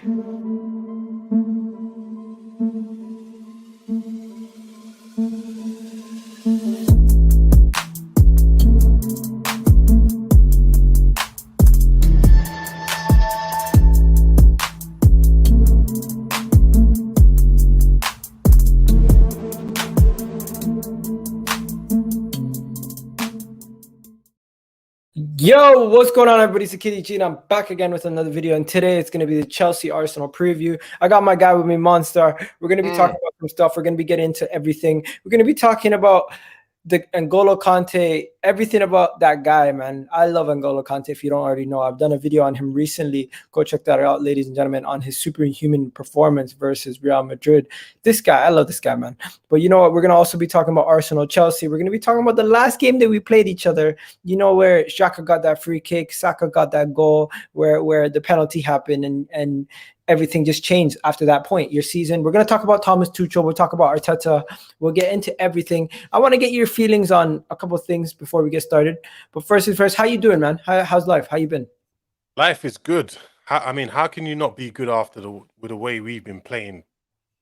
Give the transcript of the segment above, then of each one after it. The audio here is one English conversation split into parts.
Yo, what's going on, everybody? It's Kitty G, and I'm back again with another video. And today it's going to be the Chelsea Arsenal preview. I got my guy with me, Monster. We're going to be talking about some stuff. We're going to be getting into everything. We're going to be talking about the N'Golo Kante, everything about that guy, man. I love N'Golo Kante. If you don't already know, I've done a video on him recently. Go check that out, ladies and gentlemen, on his superhuman performance versus Real Madrid. This guy, I love this guy, man. But you know what? We're going to also be talking about Arsenal, Chelsea. We're going to be talking about the last game that we played each other. You know, where Xhaka got that free kick, Saka got that goal, where the penalty happened, and everything just changed after that point. Your season. We're going to talk about Thomas Tuchel. We'll talk about Arteta. We'll get into everything. I want to get your feelings on a couple of things before we get started. But first and first, how you doing, man? How's life? How you been? Life is good. How can you not be good after with the way we've been playing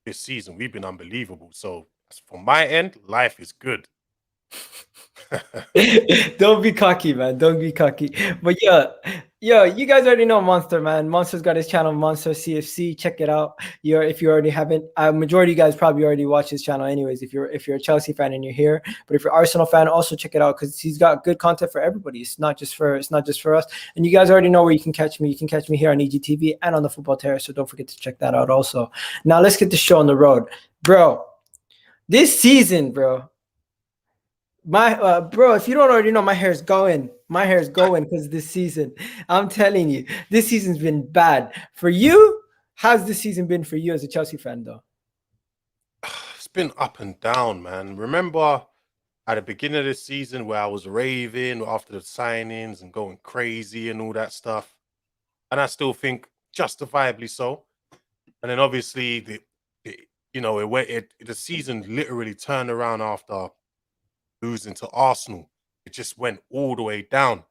this season? We've been unbelievable. So from my end, life is good. Don't be cocky, man. Don't be cocky. But yeah, you guys already know Monster, man. Monster's got his channel, Monster CFC. Check it out. If you already haven't, majority of you guys probably already watch his channel anyways. If you're a Chelsea fan and you're here, but if you're Arsenal fan, also check it out because he's got good content for everybody. It's not just for us. And you guys already know where you can catch me. You can catch me here on EGTV and on the Football Terrace. So don't forget to check that out also. Now let's get the show on the road, bro. This season, bro. Bro, if you don't already know, my hair is going because this season, I'm telling you, this season's been bad for you. How's this season been for you as a Chelsea fan, though? It's been up and down, man. Remember at the beginning of this season where I was raving after the signings and going crazy and all that stuff, and I still think justifiably so. And then obviously the season literally turned around after losing to Arsenal. It just went all the way down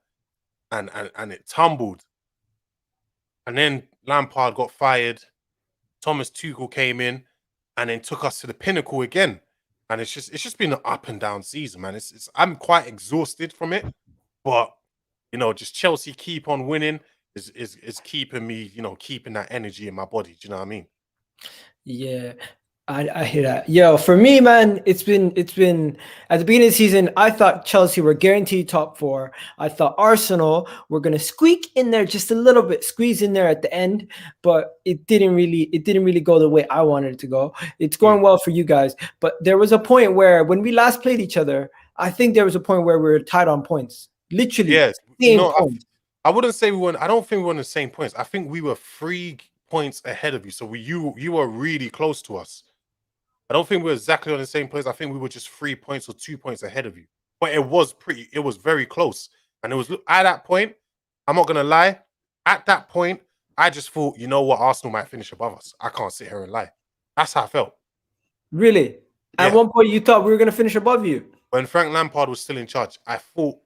and it tumbled. And then Lampard got fired. Thomas Tuchel came in and then took us to the pinnacle again. And it's just been an up and down season, man. I'm quite exhausted from it. But just Chelsea keep on winning is keeping me, keeping that energy in my body. Do you know what I mean? Yeah. I hear that. Yo, for me, man, it's been at the beginning of the season, I thought Chelsea were guaranteed top 4. I thought Arsenal were gonna squeak in there just a little bit, squeeze in there at the end, but it didn't really go the way I wanted it to go. It's going well for you guys, but there was a point where when we last played each other, I think there was a point where we were tied on points. Literally, yes. Points. I wouldn't say we were. I don't think we were on the same points. I think we were 3 points ahead of you. So you were really close to us. I don't think we were exactly on the same place. I think we were just 3 points or 2 points ahead of you. But it was very close. And it was at that point, I'm not gonna lie, at that point, I just thought, you know what, Arsenal might finish above us. I can't sit here and lie. That's how I felt. Really? Yeah. At one point you thought we were gonna finish above you? When Frank Lampard was still in charge, I thought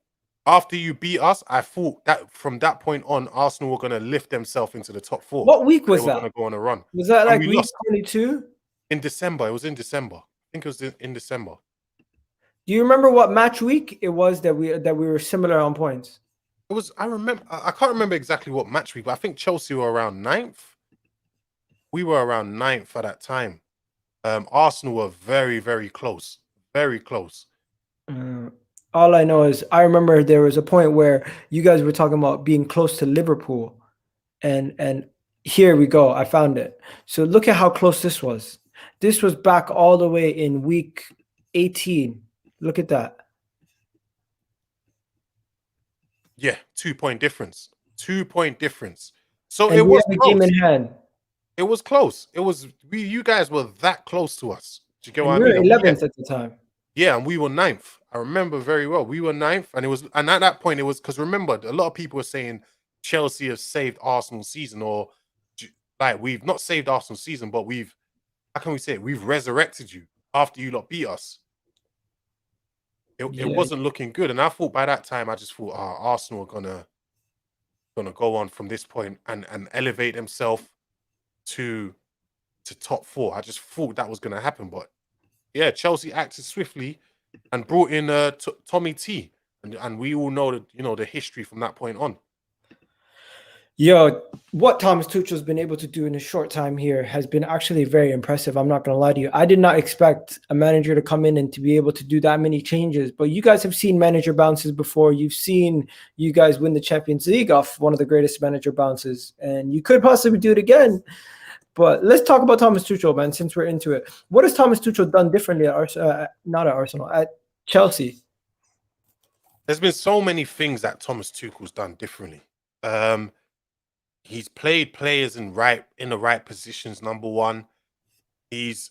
after you beat us, I thought that from that point on, Arsenal were gonna lift themselves into the top 4. What week was that? They were gonna go on a run. Was that like week 22? In December. It was in December. I think it was in December. Do you remember what match week it was that we were similar on points? It was. I can't remember exactly what match week, but I think Chelsea were around 9th. We were around 9th at that time. Arsenal were very, very close. Very close. All I know is I remember there was a point where you guys were talking about being close to Liverpool, and here we go. I found it. So look at how close this was. This was back all the way in week 18. Look at that. Yeah, 2-point difference. 2-point difference. So and it was close. Game in hand. It was close. It was you guys were that close to us. Do you get what I mean? We were 11th at the time. Yeah, and we were 9th. I remember very well. We were 9th, and at that point it was because remember a lot of people were saying Chelsea have saved Arsenal's season, or like we've not saved Arsenal's season, but how can we say it? We've resurrected you after you lot beat us. It wasn't looking good. And I thought by that time, I just thought, Arsenal are gonna go on from this point and elevate themselves. to top 4. I just thought that was going to happen, but yeah, Chelsea acted swiftly and brought in Tommy T, and we all know that the history from that point on. Yo, what Thomas Tuchel's been able to do in a short time here has been actually very impressive. I'm not going to lie to you. I did not expect a manager to come in and to be able to do that many changes. But you guys have seen manager bounces before. You've seen you guys win the Champions League off one of the greatest manager bounces, and you could possibly do it again. But let's talk about Thomas Tuchel, man, since we're into it. What has Thomas Tuchel done differently at not at Arsenal, at Chelsea? There's been so many things that Thomas Tuchel's done differently. He's played players in the right positions. Number one, he's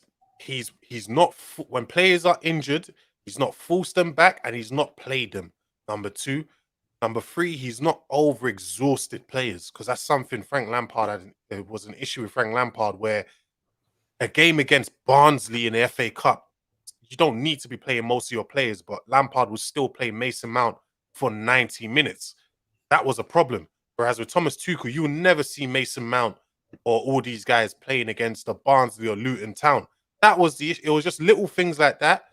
not when players are injured, he's not forced them back and he's not played them. Number two, number three, he's not overexhausted players, because that's something Frank Lampard there was an issue with Frank Lampard, where a game against Barnsley in the FA Cup, you don't need to be playing most of your players, but Lampard was still playing Mason Mount for 90 minutes. That was a problem. Whereas with Thomas Tuchel, you will never see Mason Mount or all these guys playing against the Barnsley or Luton Town. That was the issue. It was just little things like that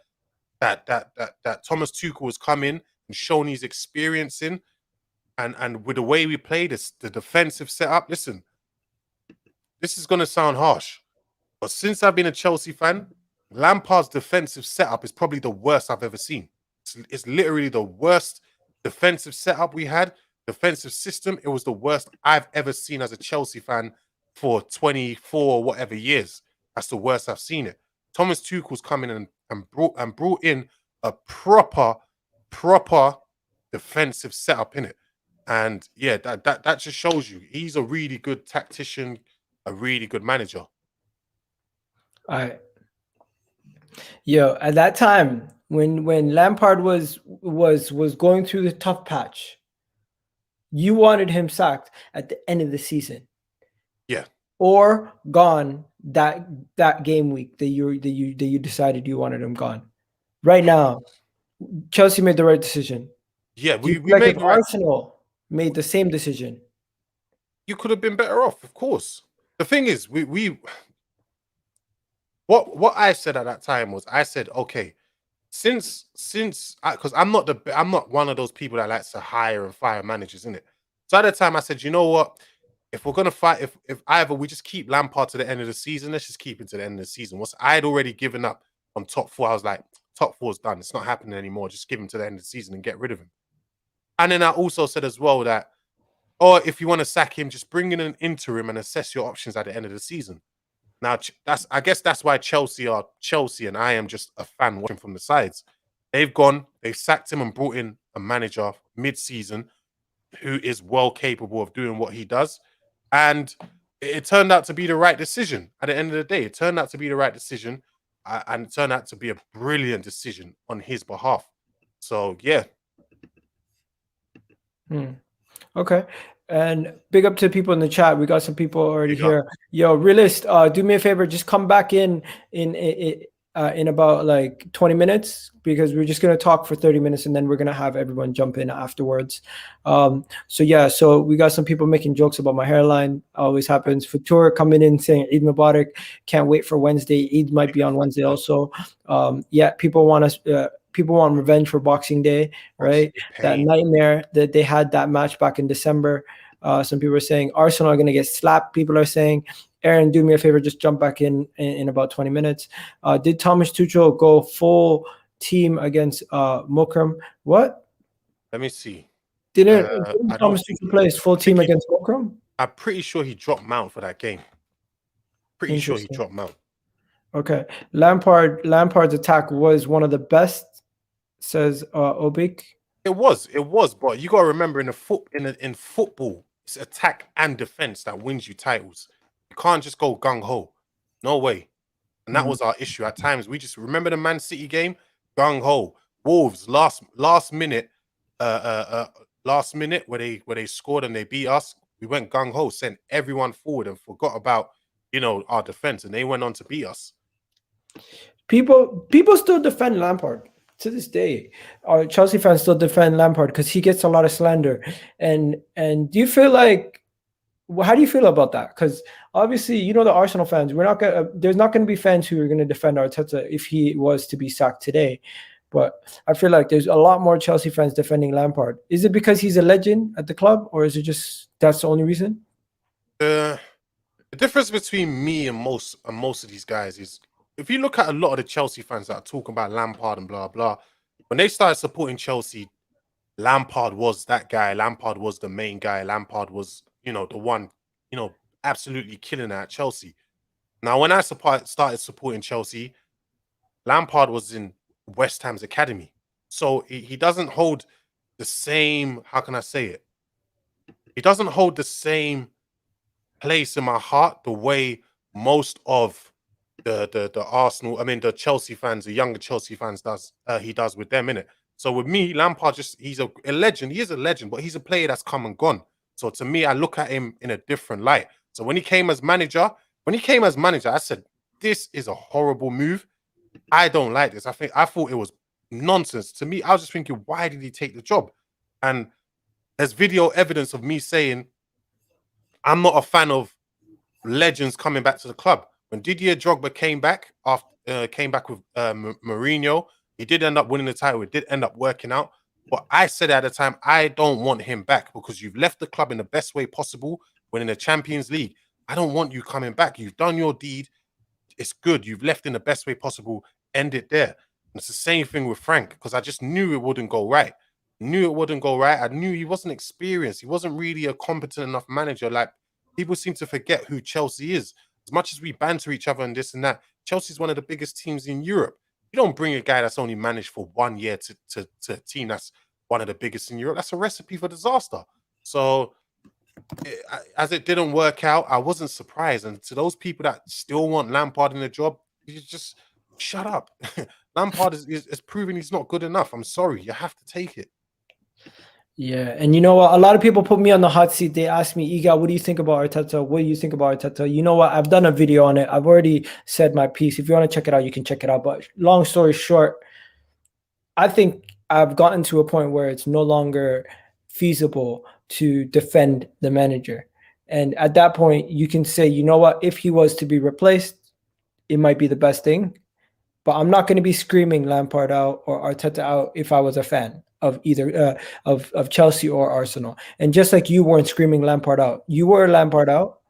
Thomas Tuchel was coming and showing his experience in, and with the way we played, the defensive setup. Listen, this is going to sound harsh, but since I've been a Chelsea fan, Lampard's defensive setup is probably the worst I've ever seen. It's literally the worst defensive setup we had. Defensive system, it was the worst I've ever seen as a Chelsea fan for 24 or whatever years. That's the worst I've seen it. Thomas Tuchel's come in and brought in a proper defensive setup in it. And yeah, that just shows you he's a really good tactician, a really good manager. All right. Yo, at that time when Lampard was going through the tough patch, you wanted him sacked at the end of the season. Yeah. Or gone that game week that you decided you wanted him gone. Right now, Chelsea made the right decision. Yeah, we made the right. Arsenal made the same decision. You could have been better off, of course. The thing is, what I said at that time was, I said, okay, since because I'm not one of those people that likes to hire and fire managers, in it. So at the time I said, you know what, if we're gonna fight, if either we just keep Lampard to the end of the season, let's just keep him to the end of the season. I had already given up on top 4. I was like, top 4's done, it's not happening anymore, just give him to the end of the season and get rid of him. And then I also said as well that, if you want to sack him, just bring in an interim and assess your options at the end of the season. Now, I guess that's why Chelsea are Chelsea, and I am just a fan watching from the sides. They've sacked him and brought in a manager mid-season who is well capable of doing what he does. And it turned out to be the right decision. At the end of the day, it turned out to be the right decision, and it turned out to be a brilliant decision on his behalf. So, yeah. Okay. And big up to people in the chat. We got some people already here. Yo, realist, do me a favor, just come back in about like 20 minutes, because we're just gonna talk for 30 minutes and then we're gonna have everyone jump in afterwards. So we got some people making jokes about my hairline. Always happens. Futur coming in saying Eid Mubarak. Can't wait for Wednesday. Eid might be on Wednesday also. People want revenge for Boxing Day, right? That nightmare that they had that match back in December. Some people are saying Arsenal are going to get slapped. People are saying, Aaron, do me a favor, just jump back in about 20 minutes. Did Thomas Tuchel go full team against Morecambe? What? Let me see. Didn't Thomas Tuchel play his full team against Morecambe? I'm pretty sure he dropped Mount for that game. Pretty sure he dropped Mount. Okay. Lampard's attack was one of the best, says Obik. It was, but you got to remember, in football, it's attack and defense that wins you titles. You can't just go gung ho. No way. And that was our issue at times. We just remember the Man City game, gung ho. Wolves last minute where they scored and they beat us. We went gung ho, sent everyone forward and forgot about our defense, and they went on to beat us. People still defend Lampard to this day. Our Chelsea fans still defend Lampard because he gets a lot of slander. And do you feel like How do you feel about that? Because obviously, you know, the Arsenal fans, we're not gonna. There's not going to be fans who are going to defend Arteta if he was to be sacked today. But I feel like there's a lot more Chelsea fans defending Lampard. Is it because he's a legend at the club, or is it just that's the only reason? The difference between me and most of these guys is, if you look at a lot of the Chelsea fans that are talking about Lampard and blah blah, when they started supporting Chelsea, Lampard was that guy. Lampard was the main guy. Lampard was, you know, the one, you know, absolutely killing it at Chelsea. Now, when I started supporting Chelsea, Lampard was in West Ham's academy. So he doesn't hold the same, how can I say it? He doesn't hold the same place in my heart the way most of the Arsenal, I mean the Chelsea fans, the younger Chelsea fans he does with them, innit? So with me, Lampard he's a legend. He is a legend, but he's a player that's come and gone. So to me, I look at him in a different light. So when he came as manager, I said, this is a horrible move. I don't like this. I thought it was nonsense. To me, I was just thinking, why did he take the job? And there's video evidence of me saying I'm not a fan of legends coming back to the club. When Didier Drogba came back with Mourinho, he did end up winning the title. It did end up working out. But I said at the time, I don't want him back because you've left the club in the best way possible, winning the Champions League. I don't want you coming back. You've done your deed. It's good. You've left in the best way possible. End it there. And it's the same thing with Frank, because I just knew it wouldn't go right. I knew he wasn't experienced. He wasn't really a competent enough manager. Like, people seem to forget who Chelsea is. As much as we banter each other and this and that, Chelsea's one of the biggest teams in Europe. You don't bring a guy that's only managed for 1 year to a team that's one of the biggest in Europe. That's a recipe for disaster. So, as it didn't work out, I wasn't surprised. And to those people that still want Lampard in the job, you just shut up. Lampard is proving he's not good enough. I'm sorry. You have to take it. Yeah, and you know what? A lot of people put me on the hot seat. They ask me, Iga, what do you think about Arteta? What do you think about Arteta? You know what? I've done a video on it. I've already said my piece. If you want to check it out, you can check it out. But long story short, I think I've gotten to a point where it's no longer feasible to defend the manager. And at that point, you can say, you know what? If he was to be replaced, it might be the best thing. But I'm not going to be screaming Lampard out or Arteta out if I was a fan of either of Chelsea or Arsenal. And just like you weren't screaming Lampard out, you were Lampard out,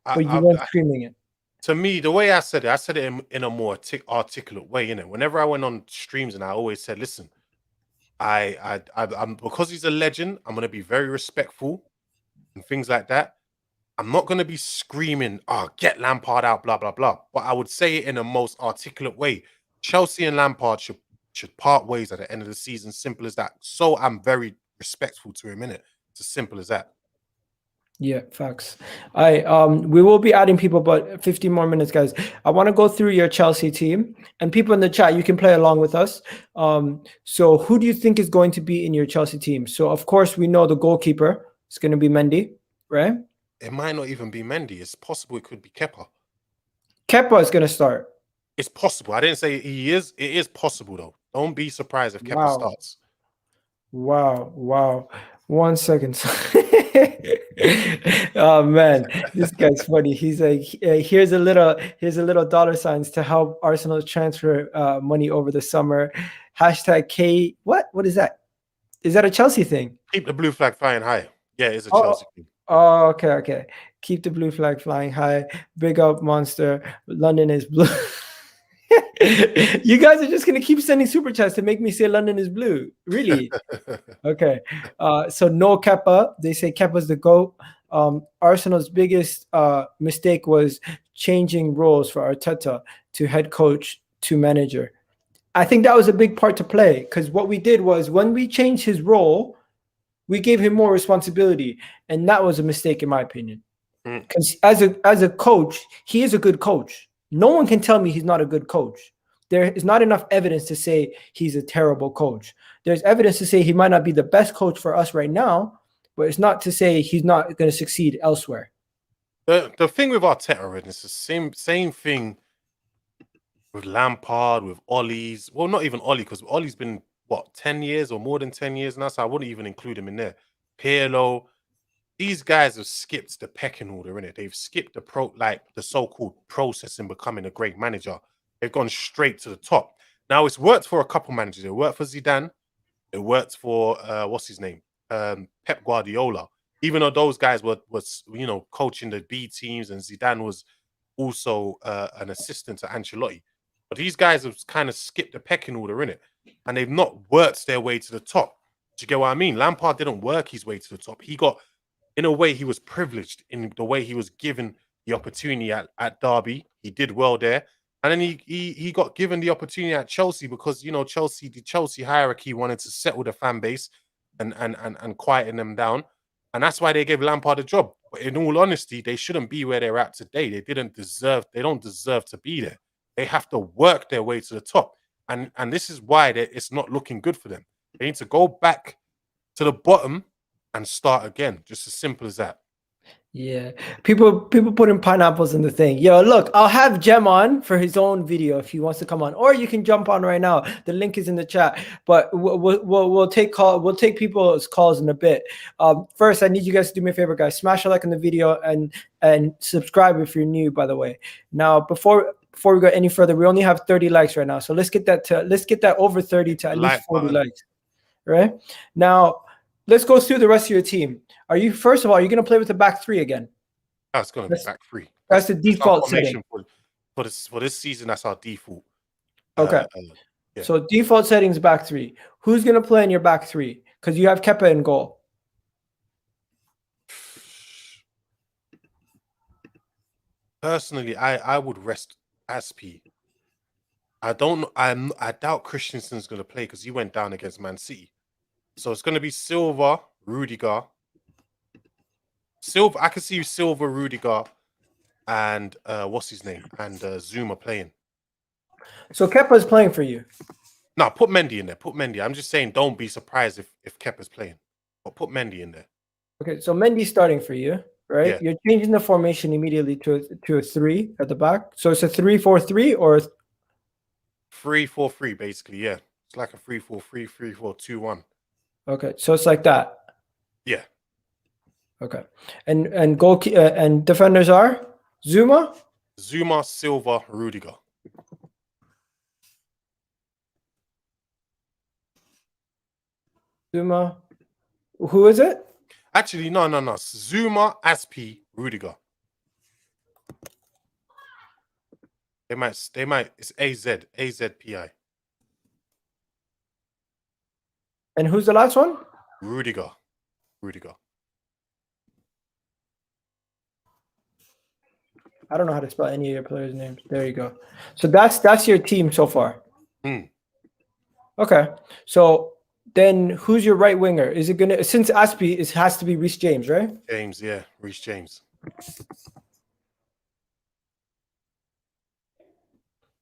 but you weren't screaming it. To me, the way I said it in a more articulate way. You know, whenever I went on streams, and I always said, listen, I'm because he's a legend, I'm going to be very respectful and things like that. I'm not going to be screaming, "Oh, get Lampard out," blah blah blah. But I would say it in a most articulate way. Chelsea and Lampard should part ways at the end of the season. Simple as that. So I'm very respectful to him, innit? It's as simple as that. Yeah, facts. We will be adding people, but 15 more minutes, guys. I want to go through your Chelsea team, and people in the chat, you can play along with us. So who do you think is going to be in your Chelsea team? So of course we know the goalkeeper is going to be Mendy, right? It might not even be Mendy. It's possible it could be Kepa. Kepa is going to start. It's possible. I didn't say he is. It is possible, though. Don't be surprised if Kepa starts. Wow. 1 second. Oh man, this guy's funny. He's like, here's a little dollar signs to help Arsenal transfer money over the summer. Hashtag K. What is that? Is that a Chelsea thing? Keep the blue flag flying high. Yeah, it's a Chelsea thing. Oh, okay. Keep the blue flag flying high. Big up, Monster. London is blue. You guys are just gonna keep sending super chats to make me say London is blue. Really? Okay. So no Kepa. They say Kepa's the GOAT. Arsenal's biggest mistake was changing roles for Arteta to head coach to manager. I think that was a big part to play, because what we did was when we changed his role, we gave him more responsibility, and that was a mistake in my opinion. Because as a coach, he is a good coach. No one can tell me he's not a good coach. There is not enough evidence to say he's a terrible coach. There's evidence to say he might not be the best coach for us right now, but it's not to say he's not going to succeed elsewhere. The thing with Arteta, and it's the same thing with Lampard, with Ollie's. Well, not even Ollie, because Ollie's been, 10 years or more than 10 years now, so I wouldn't even include him in there. Pirlo, these guys have skipped the pecking order, innit? They've skipped the so-called process in becoming a great manager. They've gone straight to the top. Now it's worked for a couple managers. It worked for Zidane. It worked for what's his name? Pep Guardiola. Even though those guys was coaching the B teams, and Zidane was also an assistant to Ancelotti. But these guys have kind of skipped the pecking order, innit? And they've not worked their way to the top. Do you get what I mean? Lampard didn't work his way to the top. He got, in a way, he was privileged in the way he was given the opportunity at Derby. He did well there. And then he got given the opportunity at Chelsea because, the Chelsea hierarchy wanted to settle the fan base and quieten them down. And that's why they gave Lampard a job. But in all honesty, they shouldn't be where they're at today. They don't deserve to be there. They have to work their way to the top. And this is why it's not looking good for them. They need to go back to the bottom and start again. Just as simple as that. Yeah, people putting pineapples in the thing. Yo, look, I'll have Jem on for his own video if he wants to come on, or you can jump on right now. The link is in the chat. But we'll take people's calls in a bit. First, I need you guys to do me a favor, guys. Smash a like on the video and subscribe if you're new. By the way, now before we go any further, we only have 30 likes right now, so let's get that over 30 to at least 40 likes. Right now, let's go through the rest of your team. Are you going to play with the back three again? That's going to be back three. That's the default setting. For this season, that's our default. Okay. Yeah. So default settings back three. Who's going to play in your back three? Because you have Kepa in goal. Personally, I would rest Aspi. I doubt Christensen's going to play because he went down against Man City. So it's going to be Silva, Rudiger. I can see Silva, Rudiger, and what's his name? And Zuma playing. So Kepa's playing for you. No, put Mendy in there. Put Mendy. I'm just saying, don't be surprised if Kepa's playing. But put Mendy in there. Okay, so Mendy's starting for you, right? Yeah. You're changing the formation immediately to a 3 at the back. So it's a 3-4-3 or 3-4-3, basically. Yeah, it's like a 3-4-3, 3-4-2-1. Okay, so it's like that. Yeah. Okay, and goal and defenders are Zuma, Silva, Rudiger. Zuma. Who is it? Actually, no. Zuma, Aspi, Rudiger. They might. It's AZPI. And who's the last one? Rudiger. I don't know how to spell any of your players' names. There you go. So that's your team so far. Okay. So then who's your right winger? Is it gonna, since Aspi, it has to be Reece James, right? James, yeah, Reece James.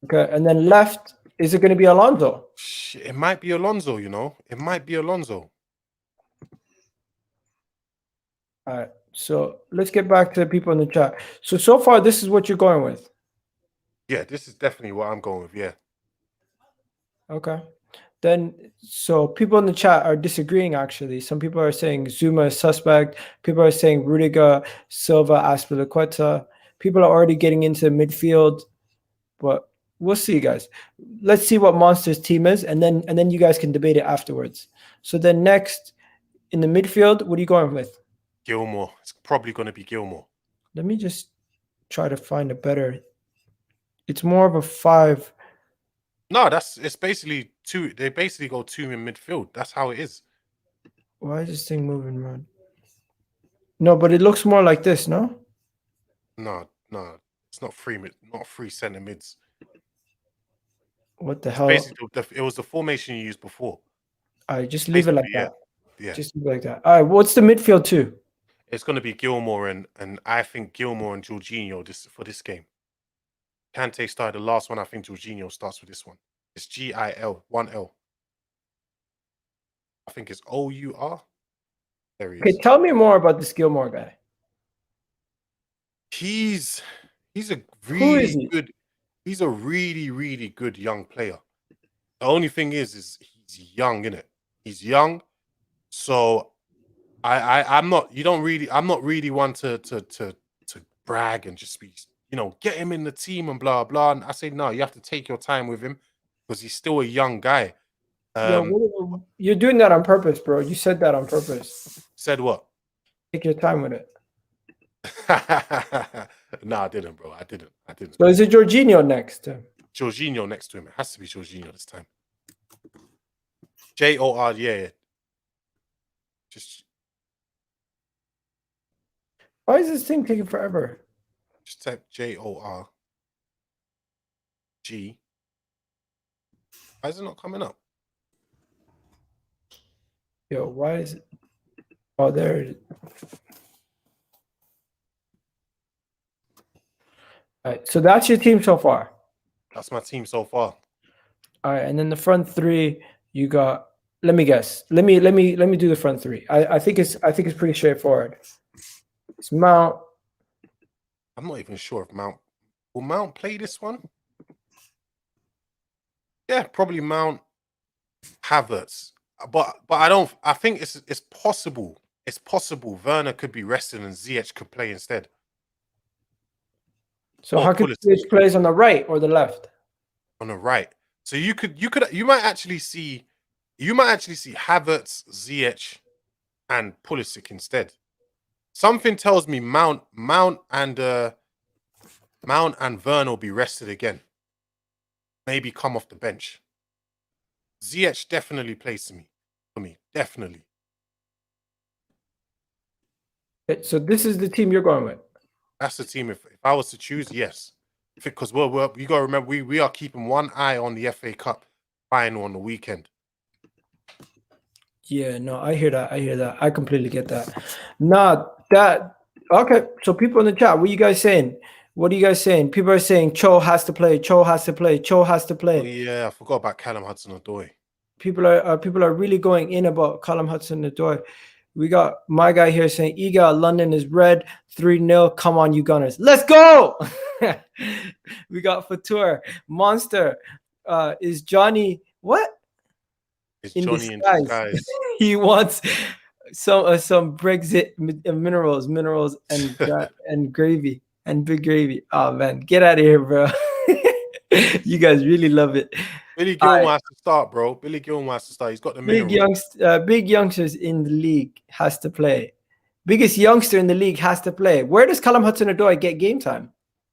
Okay, and then left, is it going to be Alonso? It might be Alonso, It might be Alonso. All right. So let's get back to the people in the chat. So far, this is what you're going with. Yeah, this is definitely what I'm going with. Yeah. Okay. Then, so people in the chat are disagreeing, actually. Some people are saying Zuma is suspect. People are saying Rudiger, Silva, Azpilicueta. People are already getting into midfield. But we'll see, guys. Let's see what Monster's team is, and then you guys can debate it afterwards. So then next, in the midfield, what are you going with? Gilmore. It's probably going to be Gilmore. Let me just try to find a better. It's more of a 5. No, it's basically 2. They basically go 2 in midfield. That's how it is. Why is this thing moving around? No, but it looks more like this, no? No. It's not 3 center mids. What the hell? Basically, it was the formation you used before. All right, just leave it like that. Yeah. Just leave it like that. All right, what's the midfield too? It's going to be Gilmore and I think Gilmore and Jorginho for this game. Kante started the last one. I think Jorginho starts with this one. It's GIL, 1L. I think it's OUR. There he is. Okay, tell me more about this Gilmore guy. He's a really good. He's a really, really good young player. The only thing is he's young, innit? He's young. So I'm not. You don't really. I'm not really one to brag and just be, get him in the team and blah blah. And I say no. You have to take your time with him because he's still a young guy. You're doing that on purpose, bro. You said that on purpose. Said what? Take your time with it. No, I didn't, bro. I didn't. So is it Jorginho next? Jorginho next to him. It has to be Jorginho this time. J-O-R, yeah. Just. Why is this thing taking forever? Just type J-O-R-G. Why is it not coming up? Yo, why is it? Oh, there it is. All right, so that's your team so far. That's my team so far. All right, and then the front three, you got. Let me guess. Let me do the front three. I think it's pretty straightforward. It's Mount. I'm not even sure if will Mount play this one. Yeah, probably Mount, Havertz, but I don't. I think it's possible. It's possible Werner could be rested and Ziyech could play instead. So how could Ziyech plays on the right or the left? On the right. So you might actually see Havertz, Ziyech, and Pulisic instead. Something tells me Mount and Werner will be rested again. Maybe come off the bench. Ziyech definitely plays for me. Definitely. So this is the team you're going with. That's the team. If I was to choose, yes. Because you got to remember we are keeping one eye on the FA Cup final on the weekend. Yeah, no, I hear that. I completely get that. Okay. So people in the chat, what are you guys saying? People are saying Cho has to play. Cho has to play. Oh, yeah, I forgot about Callum Hudson-Odoi. People are really going in about Callum Hudson-Odoi. We got my guy here saying Egal London is red 3-0. Come on, you Gunners. Let's go. We got Fatur. Monster. Is Johnny what? It's Johnny in disguise. He wants some Brexit minerals and gravy and big gravy. Oh man, get out of here, bro. You guys really love it. Billy Gilmour has to start, bro. Billy Gilmour has to start. He's got the minerals. Big youngsters in the league has to play. Biggest youngster in the league has to play. Where does Callum Hudson-Odoi get game time?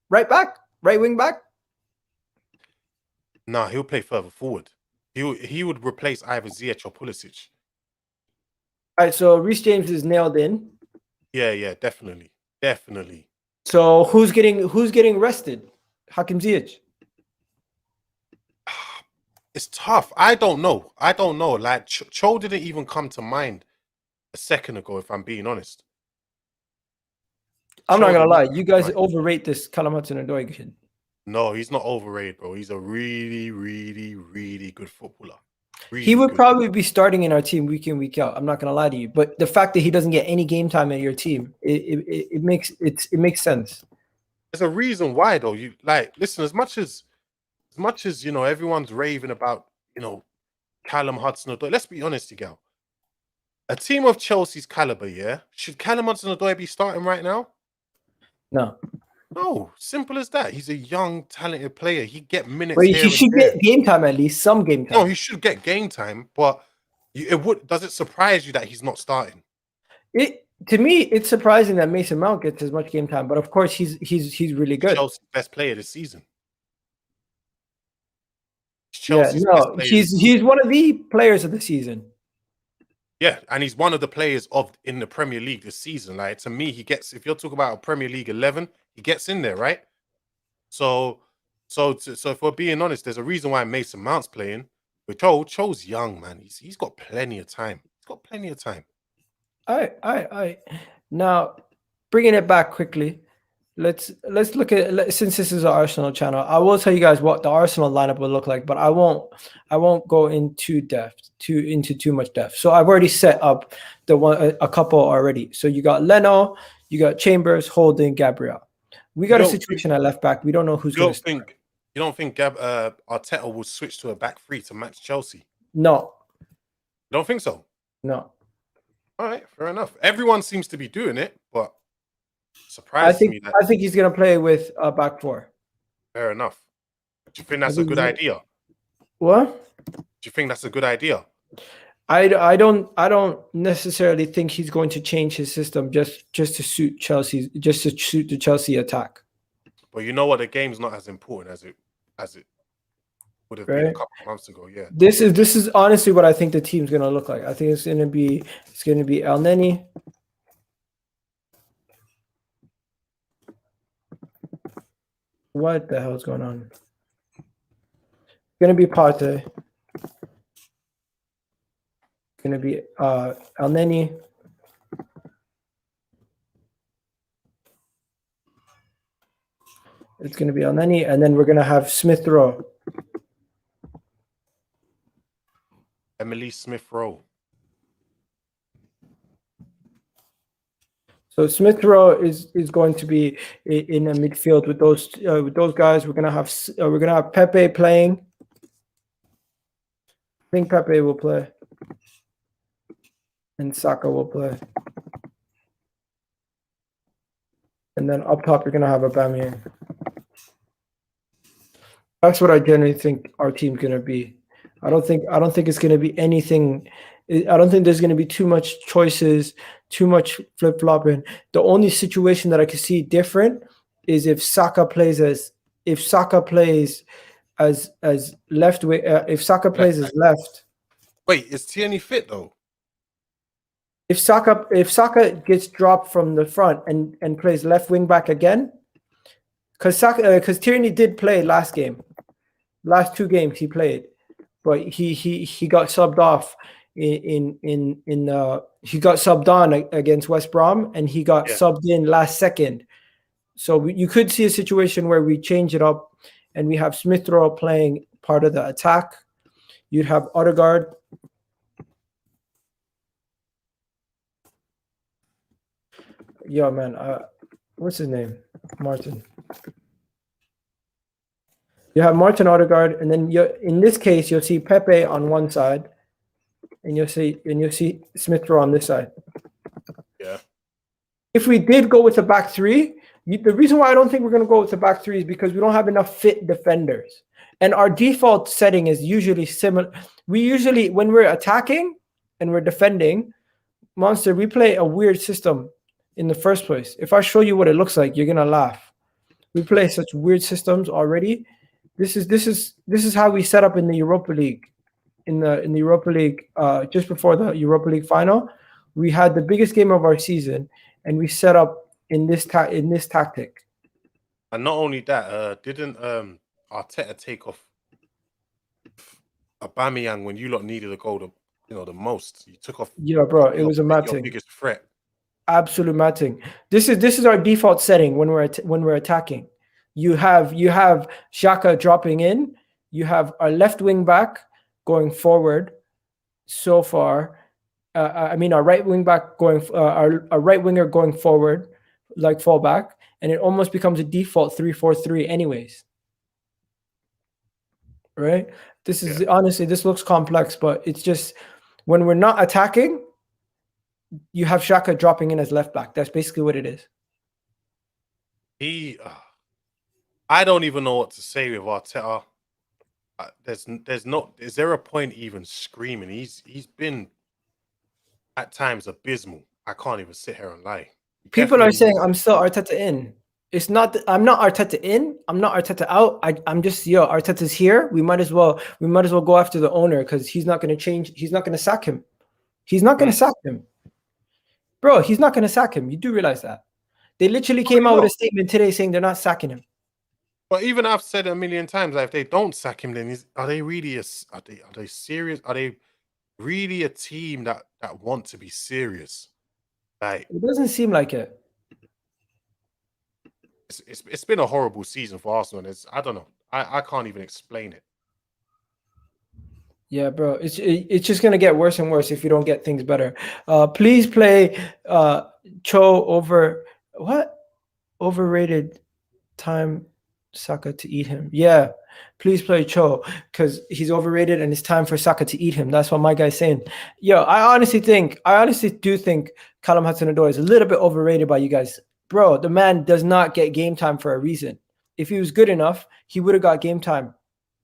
Right back? Right wing back? Nah, he'll play further forward. He would replace either Ziyech or Pulisic. All right, so Reece James is nailed in. Yeah, definitely. So who's getting rested? Hakim Ziyech. It's tough. I don't know. Like Cho didn't even come to mind a second ago, if I'm being honest. I'm not gonna lie, you guys overrate this Callum Hudson-Odoi kid. No, he's not overrated, bro. He's a really, really, really good footballer. Really he would probably be starting in our team week in, week out. I'm not gonna lie to you, but the fact that he doesn't get any game time in your team, it makes sense. There's a reason why, though. You listen, as much as everyone's raving about Callum Hudson-Odoi. Let's be honest, you girl. A team of Chelsea's caliber, yeah, should Callum Hudson-Odoi be starting right now? No, simple as that. He's a young, talented player. He get minutes. But he should get game time, at least some game time. No, he should get game time. But does it surprise you that he's not starting? To me, it's surprising that Mason Mount gets as much game time. But of course, he's really good. Chelsea's best player this season. He's one of the players of the season. Yeah, and he's one of the players in the Premier League this season. Like, to me, he gets, if you're talking about a Premier League 11, he gets in there, right? So if we're being honest, there's a reason why Mason Mount's playing. But Cho's young, man. He's got plenty of time. All right. Now, bringing it back quickly, let's look at, since this is an Arsenal channel, I will tell you guys what the Arsenal lineup will look like, but I won't go into too much depth. So I've already set up a couple already. So you got Leno, you got Chambers, Holding, Gabriel. We got a situation at left back. We don't know who's going to start. You don't think Arteta will switch to a back three to match Chelsea? No. You don't think so? No. All right, fair enough. Everyone seems to be doing it, but I surprises think me that. I think he's gonna play with a back four. Fair enough. Do you think I that's a think good idea? What? Do you think that's a good idea? I don't necessarily think he's going to change his system just to suit Chelsea, just to suit the Chelsea attack. But you know what? The game's not as important as it would have been a Right? couple of months ago. Yeah. This is honestly what I think the team's gonna look like. I think it's gonna be El Neni. What the hell is going on? It's gonna be Partey. It's gonna be El Neni. It's gonna be El Neni, and then we're gonna have Smith Rowe. Emily Smith Rowe. So Smith Rowe is going to be in a midfield with those guys. We're gonna have Pepe playing. I think Pepe will play, and Saka will play. And then up top, you're gonna have Aubameyang. That's what I generally think our team's gonna be. I don't think it's gonna be anything. I don't think there's gonna be too much choices, too much flip flopping. The only situation that I could see different is if Saka plays as left wing. If Saka plays as left. Wait, is Tierney fit though? If Saka gets dropped from the front and plays left wing back again, because Tierney did play last game, last 2 games he played, but he got subbed off he got subbed on against West Brom, and he got subbed in last second. So you could see a situation where we change it up and we have Smith Rowe playing part of the attack. You'd have Odegaard. Yo, man, what's his name? Martin. You have Martin Odegaard, and then in this case, you'll see Pepe on one side, and you'll see Smith Rowe on this side. Yeah. If we did go with the back three, the reason why I don't think we're going to go with the back three is because we don't have enough fit defenders, and our default setting is usually similar. We usually, when we're attacking and we're defending, Monster, we play a weird system in the first place. If I show you what it looks like, you're gonna laugh. We play such weird systems already. This is how we set up in the Europa League. In the Europa League, just before the Europa League final, we had the biggest game of our season, and we set up in this tactic. And not only that, didn't Arteta take off Aubameyang when you lot needed a goal the most? You took off. Yeah, bro, it was a mad your thing. biggest threat. Absolute matting. This is our default setting when we're attacking. You have Xhaka dropping in. You have our left wing back going forward. So far, our right wing back going our right winger going forward, like fallback, and it almost becomes a default 3-4-3 anyways. Right? This is honestly, this looks complex, but it's just when we're not attacking, you have Xhaka dropping in as left back. That's basically what it is. I don't even know what to say with Arteta. Is there a point even screaming? He's been at times abysmal. I can't even sit here and lie. People are saying I'm still Arteta in. It's not. I'm not Arteta in. I'm not Arteta out. I'm just Arteta's here. We might as well go after the owner because he's not going to change. He's not going to sack him. He's not going to sack him. Bro, he's not going to sack him. You do realize that. They literally came out with a statement today saying they're not sacking him. But even I've said it a million times, like, if they don't sack him, then are they serious? Are they really a team that want to be serious? Like, it doesn't seem like it. It's been a horrible season for Arsenal. I don't know. I can't even explain it. Yeah, bro. It's just gonna get worse and worse if you don't get things better. Please play Cho over what? Overrated time Saka to eat him. Yeah, please play Cho because he's overrated and it's time for Saka to eat him. That's what my guy's saying. Yo, I honestly do think Callum Hudson-Odoi is a little bit overrated by you guys. Bro, the man does not get game time for a reason. If he was good enough, he would have got game time.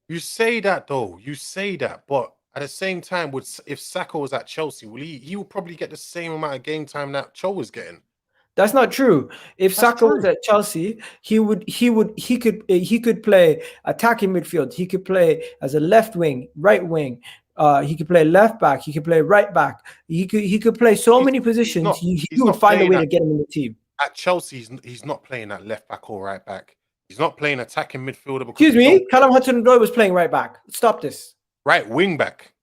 You say that though. You say that, but at the same time, if Saka was at Chelsea, he will probably get the same amount of game time that Cho was getting. That's not true. If Saka was at Chelsea, he could play attacking midfield. He could play as a left wing, right wing. He could play left back. He could play right back. He could play so many positions. He would find a way to get him in the team. At Chelsea, he's not playing at left back or right back. He's not playing attacking midfielder. Excuse me, Callum Hudson-Odoi was playing right back. Stop this. Right wing back.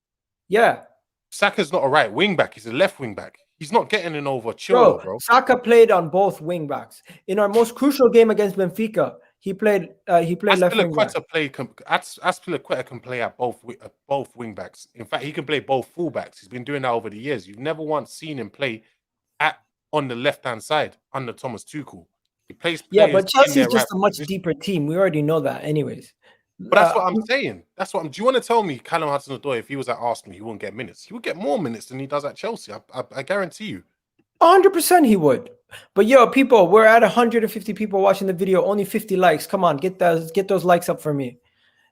Yeah. Saka's not a right wing back. He's a left wing back. He's not getting in over Chilwell, bro. Saka played on both wing backs. In our most crucial game against Benfica, he played left wing back. Aspilicueta can play at both wing backs. In fact, he can play both full backs. He's been doing that over the years. You've never once seen him play on the left-hand side under Thomas Tuchel. He plays but Chelsea's just a much deeper team. We already know that anyways. But that's what I'm saying. Do you want to tell me Callum Hudson-Odoi, if he was at Arsenal, he wouldn't get minutes? He would get more minutes than he does at Chelsea. I guarantee you. 100% he would. But yo, people, we're at 150 people watching the video. Only 50 likes. Come on, get those likes up for me.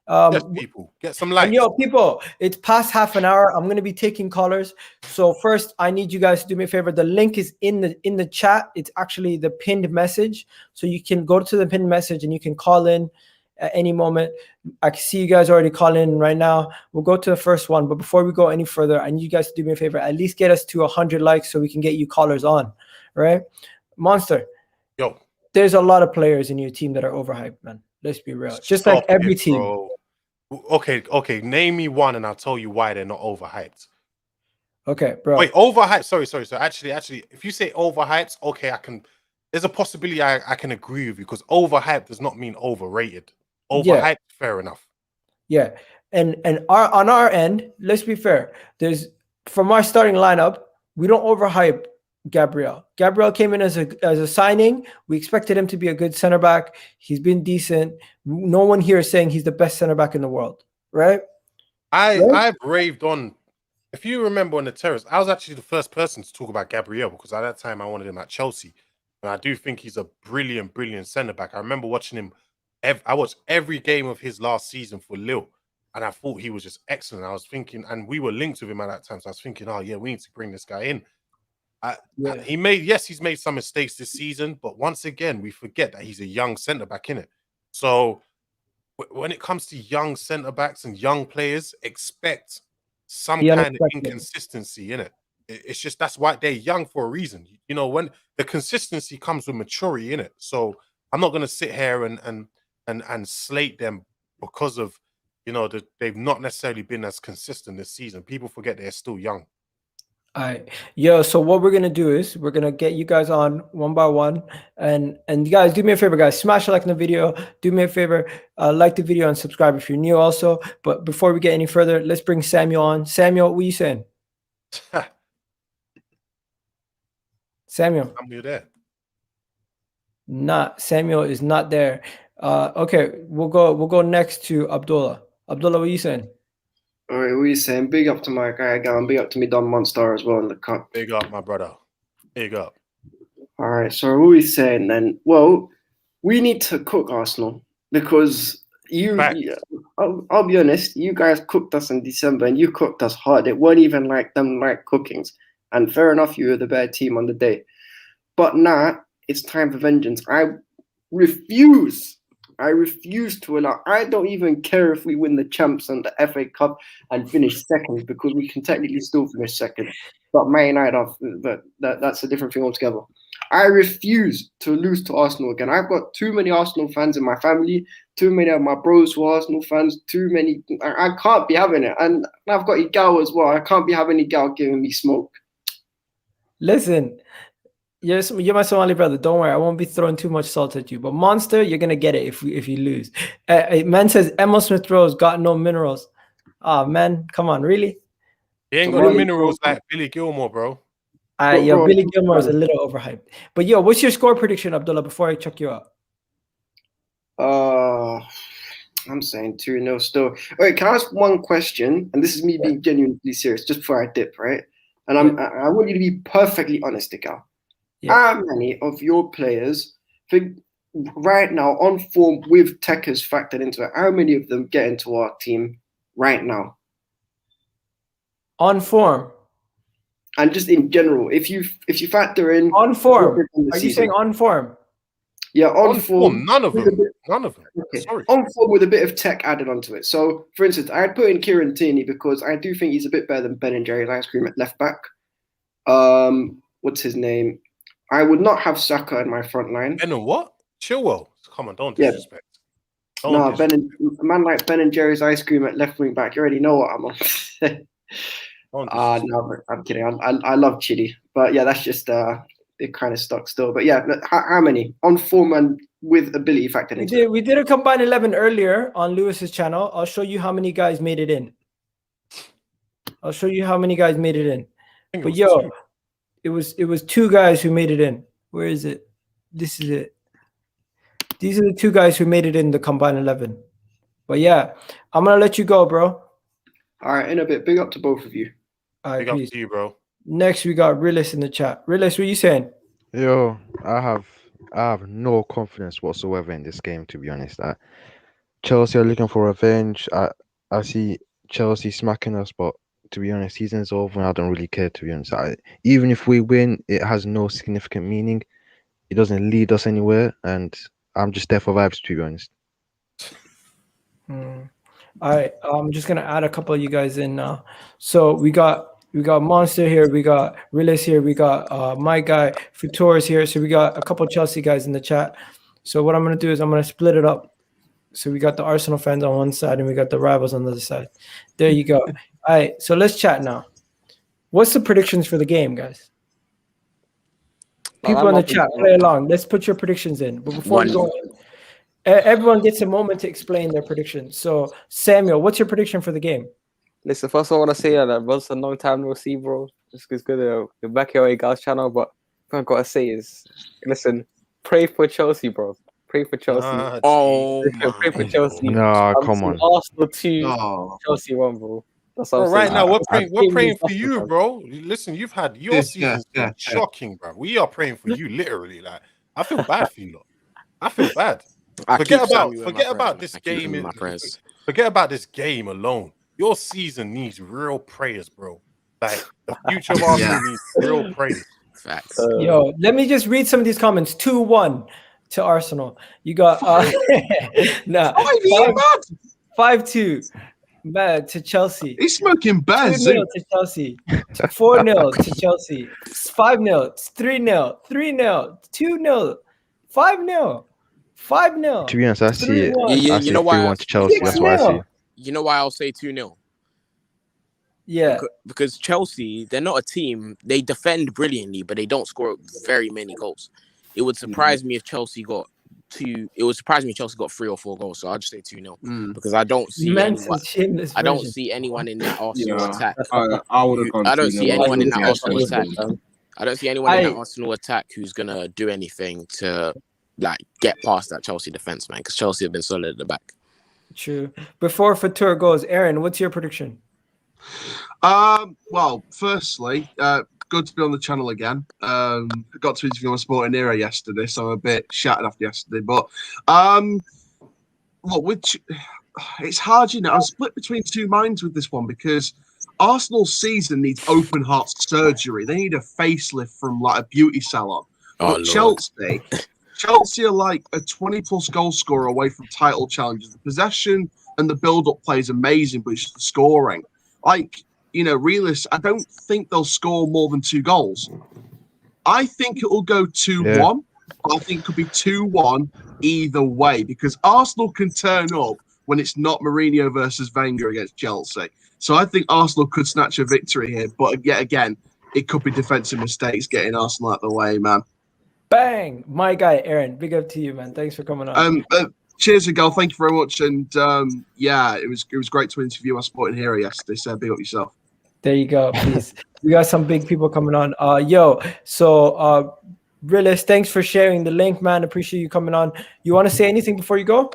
Yes, people, get some likes. And yo, people, it's past half an hour. I'm gonna be taking callers. So first, I need you guys to do me a favor. The link is in the chat. It's actually the pinned message. So you can go to the pinned message and you can call in at any moment. I can see you guys already calling in right now. We'll go to the first one, but before we go any further, I need you guys to do me a favor. At least get us to 100 likes so we can get you callers on. Right, Monster. Yo, there's a lot of players in your team that are overhyped, man. Let's be real. Just like every team. Bro. Okay. Name me one, and I'll tell you why they're not overhyped. Okay, bro. Wait, overhyped. Sorry. So actually, if you say overhyped, okay, I can. There's a possibility I can agree with you because overhyped does not mean overrated. Overhyped, fair enough. Yeah, and on our end, let's be fair. From our starting lineup, we don't overhype Gabriel. Gabriel came in as a signing. We expected him to be a good center back. He's been decent. No one here is saying he's the best center back in the world, right? I've raved on. If you remember on the terrace, I was actually the first person to talk about Gabriel because at that time I wanted him at Chelsea, and I do think he's a brilliant center back. I remember watching him. I watched every game of his last season for Lille, and I thought he was just excellent. I was thinking, and we were linked with him at that time, so I was thinking, oh yeah, we need to bring this guy in. He's made some mistakes this season, but once again, we forget that he's a young centre back, innit? So when it comes to young centre backs and young players, expect some kind of inconsistency, innit? It's just that's why they're young for a reason. You know, when the consistency comes with maturity, innit? So I'm not gonna sit here and slate them because of they've not necessarily been as consistent this season. People forget they're still young. All right, so what we're gonna do is we're gonna get you guys on one by one, and you guys do me a favor, guys, smash a like in the video. Do me a favor, like the video and subscribe if you're new also. But before we get any further, let's bring Samuel on. Samuel, what are you saying? Samuel, you're there. Samuel is not there. Okay, we'll go next to Abdullah. Abdullah, what are you saying? All right, what are you saying? Big up to my guy again. Big up to me, Don Monster as well in the cup. Big up, my brother. Big up. All right, so what are we saying then? Well, we need to cook Arsenal because I'll be honest, you guys cooked us in December and you cooked us hard. It weren't even like them light cookings. And fair enough, you were the better team on the day. But now it's time for vengeance. I refuse to allow. I don't even care if we win the champs and the FA Cup and finish second because we can technically still finish second. But Man United, that's a different thing altogether. I refuse to lose to Arsenal again. I've got too many Arsenal fans in my family, too many of my bros who are Arsenal fans, too many. I can't be having it. And I've got Igal as well. I can't be having Igal giving me smoke. Listen. You're my Somali brother. Don't worry, I won't be throwing too much salt at you. But Monster, you're gonna get it if you lose. Man says Emil Smith Rowe's got no minerals. Ah, man, come on, really? He ain't got no minerals like Billy Gilmore, bro. Billy Gilmore is a little overhyped. But what's your score prediction, Abdullah? Before I check you out. I'm saying 2-0 still. All right, can I ask one question? And this is me being genuinely serious, just before I dip, right? And I want you to be perfectly honest, Tuchel. Yeah. How many of your players think right now on form with Tekers factored into it? How many of them get into our team right now? On form. And just in general, if you factor in on form, are you saying on form? Yeah, on form. None of them. None of them. Okay. Sorry. On form with a bit of tech added onto it. So, for instance, I'd put in Kieran Tierney because I do think he's a bit better than Ben and Jerry's ice cream at left back. What's his name? I would not have Saka in my front line. Ben and what? Chilwell. Come on, don't disrespect. No, a man like Ben and Jerry's ice cream at left wing back. You already know what I'm on. No, I'm kidding. I love Chidi, but yeah, that's just it kind of stuck still. But yeah, how many on form and with ability factored into it? We did a combined 11 earlier on Lewis's channel. I'll show you how many guys made it in. But yo, it was 2 guys who made it in. Where is it? This is it. These are the 2 guys who made it in the combined 11. But yeah, I'm gonna let you go, bro. All right, in a bit. Big up to both of you. All right, big up to you, bro. Next, we got Rilis in the chat. Rilis, what are you saying? Yo, I have no confidence whatsoever in this game, to be honest. Chelsea are looking for revenge. I see Chelsea smacking us, but to be honest, season's over and I don't really care, to be honest. Even if we win, it has no significant meaning. It doesn't lead us anywhere, and I'm just there for vibes, to be honest. All right, I'm just gonna add a couple of you guys in now. So we got Monster here, we got Rilis here, we got my guy Future's here. So we got a couple of Chelsea guys in the chat. So what I'm gonna do is I'm gonna split it up. So we got the Arsenal fans on one side and we got the rivals on the other side. There you go. All right, so let's chat now. What's the predictions for the game, guys? People in the chat, play along. Let's put your predictions in. But before we go in, everyone gets a moment to explain their predictions. So Samuel, what's your prediction for the game? Listen, first I want to say that bro, it's a long time no see, bro. Just because good to back your guys channel, but what I gotta say is, listen, pray for Chelsea, bro. Pray for Chelsea. Pray for Chelsea. No, come on. Arsenal 2, Chelsea 1, bro. That's what I'm saying. Right now, we're praying for you, bro. Listen, you've had your season's been shocking, bro. We are praying for you, literally. Like, I feel bad for you, lot. I feel bad. Forget about this game. Forget about this game alone. Your season needs real prayers, bro. Like, the future of Arsenal needs real prayers. Facts. Yo, let me just read some of these comments. 2-1 to Arsenal. You got 5-2 to Chelsea. He's smoking baz. 2-0 to Chelsea. 4-0 to Chelsea. 5-0. 3-0. 3-0. 2-0. 5-0. 5-0. To be honest, I see it. You know why 3-1 to Chelsea. That's what I see. You know why I'll say 2-0? Yeah. Because Chelsea, they're not a team. They defend brilliantly, but they don't score very many goals. It would surprise me if Chelsea got 2. It would surprise me if Chelsea got 3 or 4 goals. So I'll just say 2-0 because I don't see anyone in that Arsenal attack. I would have gone. I don't see anyone in that Arsenal attack. I don't see anyone in that Arsenal attack who's gonna do anything to like get past that Chelsea defense, man. Because Chelsea have been solid at the back. True. Before Fatur goes, Aaron, what's your prediction? Well, firstly, good to be on the channel again. I got to interview on Sporting Era yesterday, so I'm a bit shattered after yesterday. But look, it's hard, you know. I'm split between 2 minds with this one because Arsenal's season needs open heart surgery. They need a facelift from like a beauty salon. But Chelsea are like a 20-plus goal scorer away from title challenges. The possession and the build-up play is amazing, but it's just the scoring. Like, you know, realists, I don't think they'll score more than 2 goals. I think it will go 2-1. Yeah. I think it could be 2-1 either way because Arsenal can turn up when it's not Mourinho versus Wenger against Chelsea. So I think Arsenal could snatch a victory here. But yet again, it could be defensive mistakes getting Arsenal out of the way, man. Bang! My guy, Aaron. Big up to you, man. Thanks for coming on. Cheers, Miguel. Thank you very much. And yeah, it was great to interview our Sporting Hero yesterday. So big up yourself. There you go. Please. We got some big people coming on. So Realist, thanks for sharing the link, man. Appreciate you coming on. You want to say anything before you go?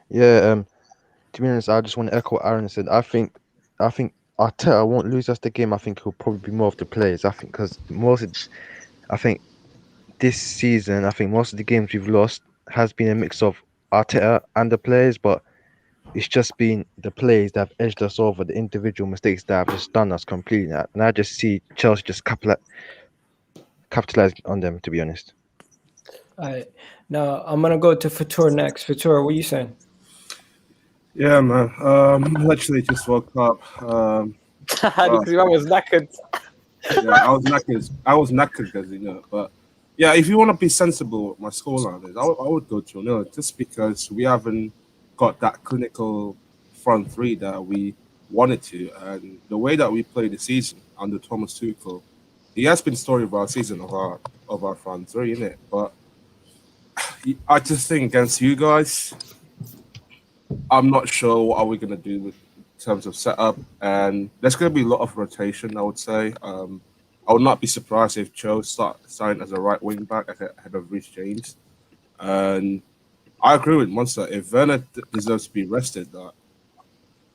Yeah. To be honest, I just want to echo what Aaron said. I think Arteta won't lose us the game. I think he'll probably be more of the players. I think because I think this season, I think most of the games we've lost has been a mix of Arteta and the players, but it's just been the players that have edged us over, the individual mistakes that have just done us completely. And I just see Chelsea just capitalize on them, to be honest. All right. Now I'm gonna go to Fatur next. Fatur, what are you saying? Yeah, man. Literally just woke up. Because I was knackered. Yeah, I was knackered, as you know. But yeah, if you want to be sensible, what my scoreline is, I would go 2-0, just because we haven't got that clinical front three that we wanted to, and the way that we played the season under Thomas Tuchel, he has been story of our season of our front three, isn't it? But I just think against you guys, I'm not sure what are we going to do in terms of setup, and there's going to be a lot of rotation, I would say. I would not be surprised if Cho signed as a right wing back ahead of Reece James. And I agree with Monster. If Werner deserves to be rested,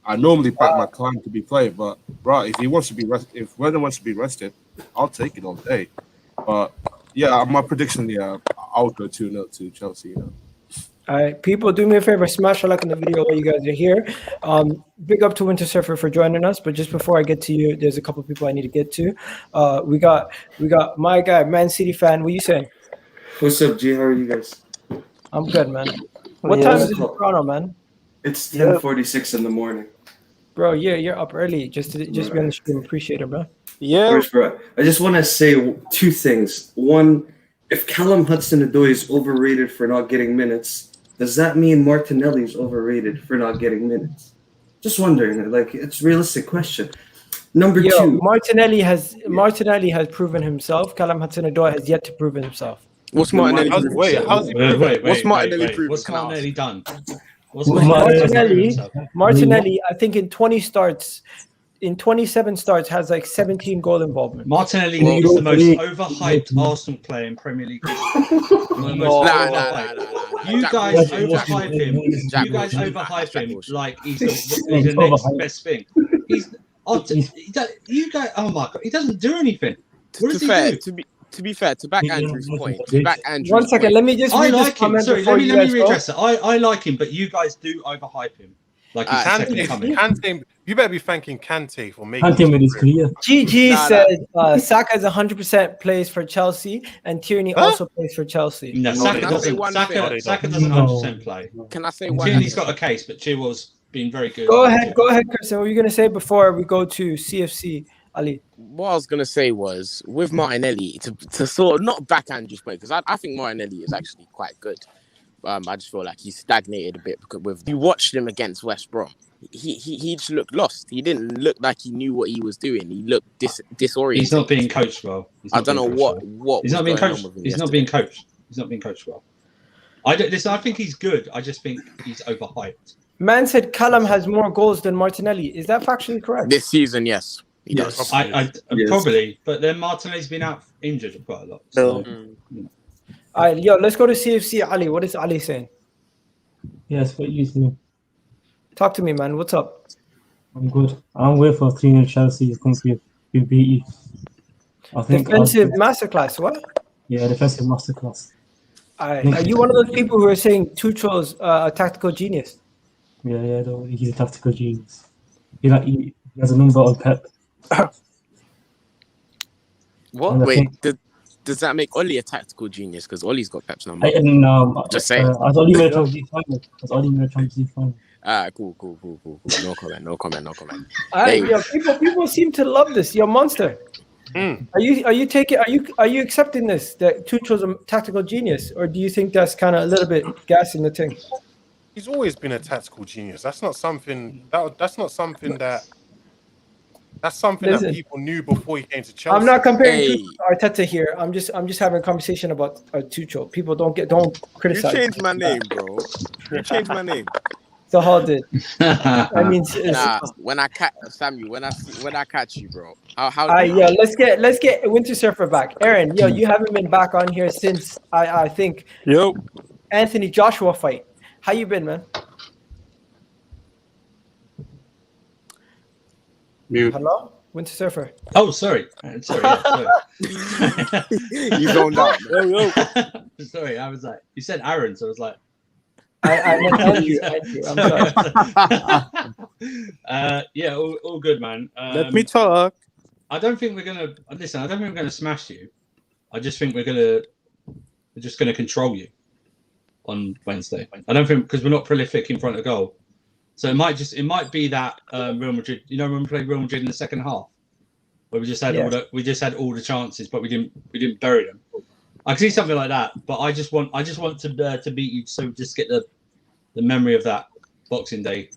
I normally back my client to be played, but right, if Werner wants to be rested, I'll take it all day. But yeah, my prediction, I'll go 2-0 to Chelsea. All right, people, do me a favor, smash a like on the video while you guys are here. Big up to Winter Surfer for joining us. But just before I get to you, there's a couple people I need to get to. We got my guy, Man City fan. What you saying? What's up, G? How are you guys? I'm good, man. What time is it in Toronto, man? It's 10:46 in the morning. Bro, you're up early just to be on the stream. Appreciate it, bro. Yeah. First, bro, I just want to say two things. One, if Callum Hudson-Odoi is overrated for not getting minutes, does that mean Martinelli is overrated for not getting minutes? Just wondering, like, it's a realistic question. Number two, Martinelli has proven himself. Callum Hudson-Odoi has yet to prove himself. What's Martinelli? Wait. What's Martinelli proven? What's Martinelli done? Martinelli, I think in 20 starts, in 27 starts, has like 17 goal involvement. Martinelli is the most overhyped Arsenal player in Premier League history. You guys overhype him. You guys overhype him like he's the next best thing. You guys, oh my god, he doesn't do anything. What does he do? To be fair, to back Andrew's point, One second, let me just read this comment. Sorry, let me readdress it. I like him, but you guys do overhype him. Like he's second coming. Kante, you better be thanking Kante for making his career. GG says Saka is 100% plays for Chelsea, and Tierney also plays for Chelsea. No, Saka doesn't 100% play. Can I say one? Tierney's got a case, but Chilwell's been very good. Go ahead, Christian. What were you gonna say before we go to CFC? Ali. What I was gonna say was with Martinelli to sort of not back Andrew's point, because I think Martinelli is actually quite good. I just feel like he stagnated a bit because you watched him against West Brom. He just looked lost. He didn't look like he knew what he was doing. He looked disoriented. He's not being coached well. I don't know what he's not being coached. He's not being coached. He's not being coached well. I think he's good. I just think he's overhyped. Man said Callum has more goals than Martinelli. Is that factually correct? This season, yes. He does. Probably, but then Martinelli's been out injured quite a lot. So. All right, let's go to CFC. Ali, what is Ali saying? Yes, what you saying? Talk to me, man. What's up? I'm good. I'm waiting for 3-0 Chelsea. I think we'll beat you. Defensive masterclass, what? Yeah, defensive masterclass. All right. Are you one of those people who are saying Tuchel's a tactical genius? Yeah, he's a tactical genius. He has a number on Pep. What? Wait, does that make Oli a tactical genius? Because Oli's got Pep's number. Just say. I was only made a Champions League final. Cool. No comment. All right, people seem to love this. You're a monster. Are you accepting this, that Tuchel's a tactical genius, or do you think that's kind of a little bit gas in the tank? He's always been a tactical genius. That's something that people knew before he came to Chelsea. I'm not comparing Tuchel to Arteta here. I'm just having a conversation about Tuchel. People don't criticize. You changed my name, bro. You changed my name. So hold it. I mean, when I catch Samuel, when I catch you, bro. How? Yo, let's get Winter Surfer back. Aaron, yo, you haven't been back on here since I think Anthony Joshua fight. How you been, man? Mute. Hello, Winter Surfer. Oh, sorry. Sorry. You zoned out. Yo. Sorry, I was like, you said Aaron, so I was like. I meant Andrew. I'm sorry. Yeah, all good, man. Let me talk. I don't think we're gonna listen. I don't think we're gonna smash you. I just think we're just gonna control you on Wednesday. I don't think because we're not prolific in front of goal. So it might be that Real Madrid. You know when we played Real Madrid in the second half, where we just had all the chances, but we didn't bury them. I can see something like that, but I just want to beat you, so just get the memory of that Boxing Day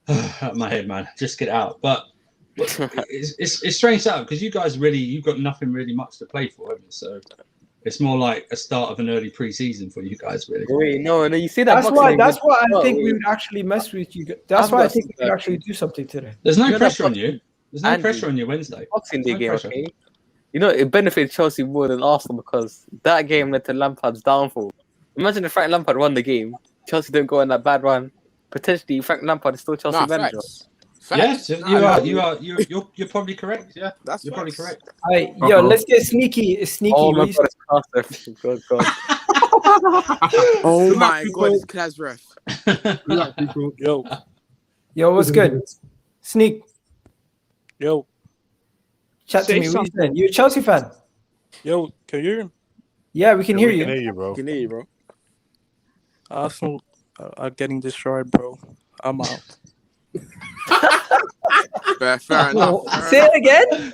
out of my head, man. Just get it out. But it's strange setup because you guys you've got nothing really much to play for, haven't you? So it's more like a start of an early pre-season for you guys, really. Wait, no, you see that? That's why I think we would actually mess with you. That's why I think we would actually do something today. There's no pressure on you. There's no pressure on you Wednesday. Boxing Day game, okay? You know, it benefited Chelsea more than Arsenal because that game led to Lampard's downfall. Imagine if Frank Lampard won the game, Chelsea didn't go on that bad run. Potentially, Frank Lampard is still Chelsea manager. Yes, you're probably correct. Yeah, you're probably correct. Alright, yo, let's get sneaky. Oh my God, God. Oh my God, it's class ref. Yo, what's good? Sneak. Yo. Chat to me. What you saying? You a Chelsea fan? Yo, can you hear me? Yeah, we can hear you. Can hear you, bro. Can hear you, bro. Arsenal are getting destroyed, bro. I'm out. Fair enough. Say it again.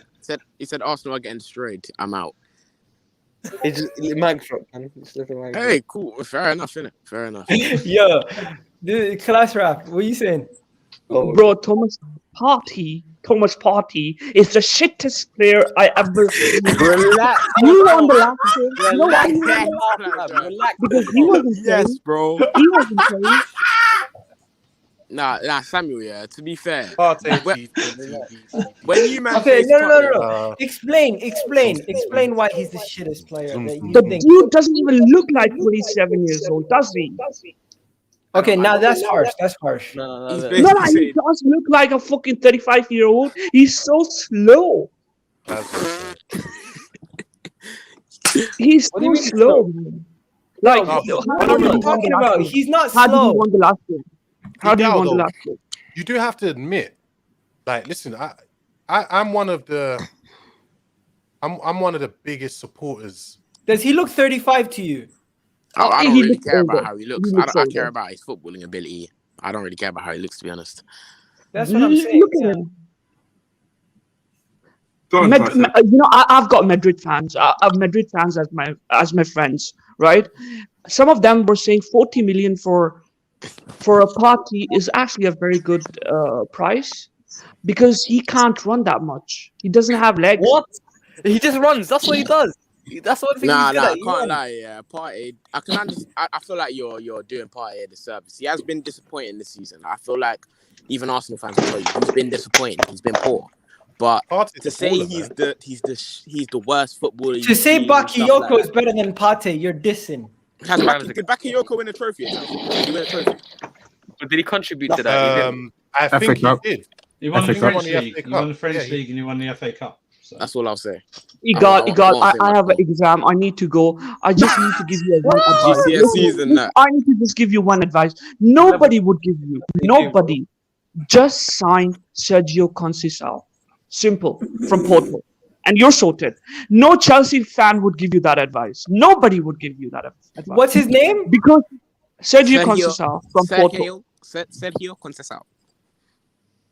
He said Arsenal are getting destroyed. I'm out. It's just mic drop, man. Hey, cool. Fair enough, innit? Fair enough. Yo, the class rap. What are you saying? Bro, Thomas Partey is the shittest player I ever seen. Relax. You won the last game. You know why you won? Relax. Because he wasn't playing. Yes, bro. He wasn't playing. Nah, Samuel, yeah, to be fair. When you man okay, no. Explain why he's the shittest player. The dude doesn't even look like 27 years old, does he? Okay, now that's harsh. That's harsh. No, he does look like a fucking 35-year-old. He's so slow. He's so slow. Like, what are you talking about? He's not slow. How did he won the last game? How did he won the last game? You do have to admit, like, listen, I'm one of the biggest supporters. Does he look 35 to you? I don't really care about how he looks. I care about his footballing ability. I don't really care about how he looks, to be honest. That's what I'm saying. Look at him. You know, I've got Madrid fans. I have Madrid fans as my friends, right? Some of them were saying 40 million for a Partey is actually a very good price because he can't run that much. He doesn't have legs. What? He just runs. That's what he does. That's what he's good at. I can't lie. Yeah, Partey. I feel like you're doing Partey a disservice. He has been disappointing this season. I feel like even Arsenal fans will tell you he's been disappointing. He's been poor. But to say he's the worst footballer. To say Bakayoko is better than Partey, you're dissing. Did Bakayoko win a trophy? Did he win a trophy? But did he contribute to that? I think he did. He won the French League. He won the French League and he won the FA Cup. So. That's all I'll say. I have an exam. I need to go. I just need to give you one advice. I need to just give you one advice. Nobody would give you. Nobody. Just sign Sergio Conceição. Simple. From Porto. And you're sorted. No Chelsea fan would give you that advice. Nobody would give you that advice. What's his name? Because Sergio Conceição from Porto. Sergio Conceição.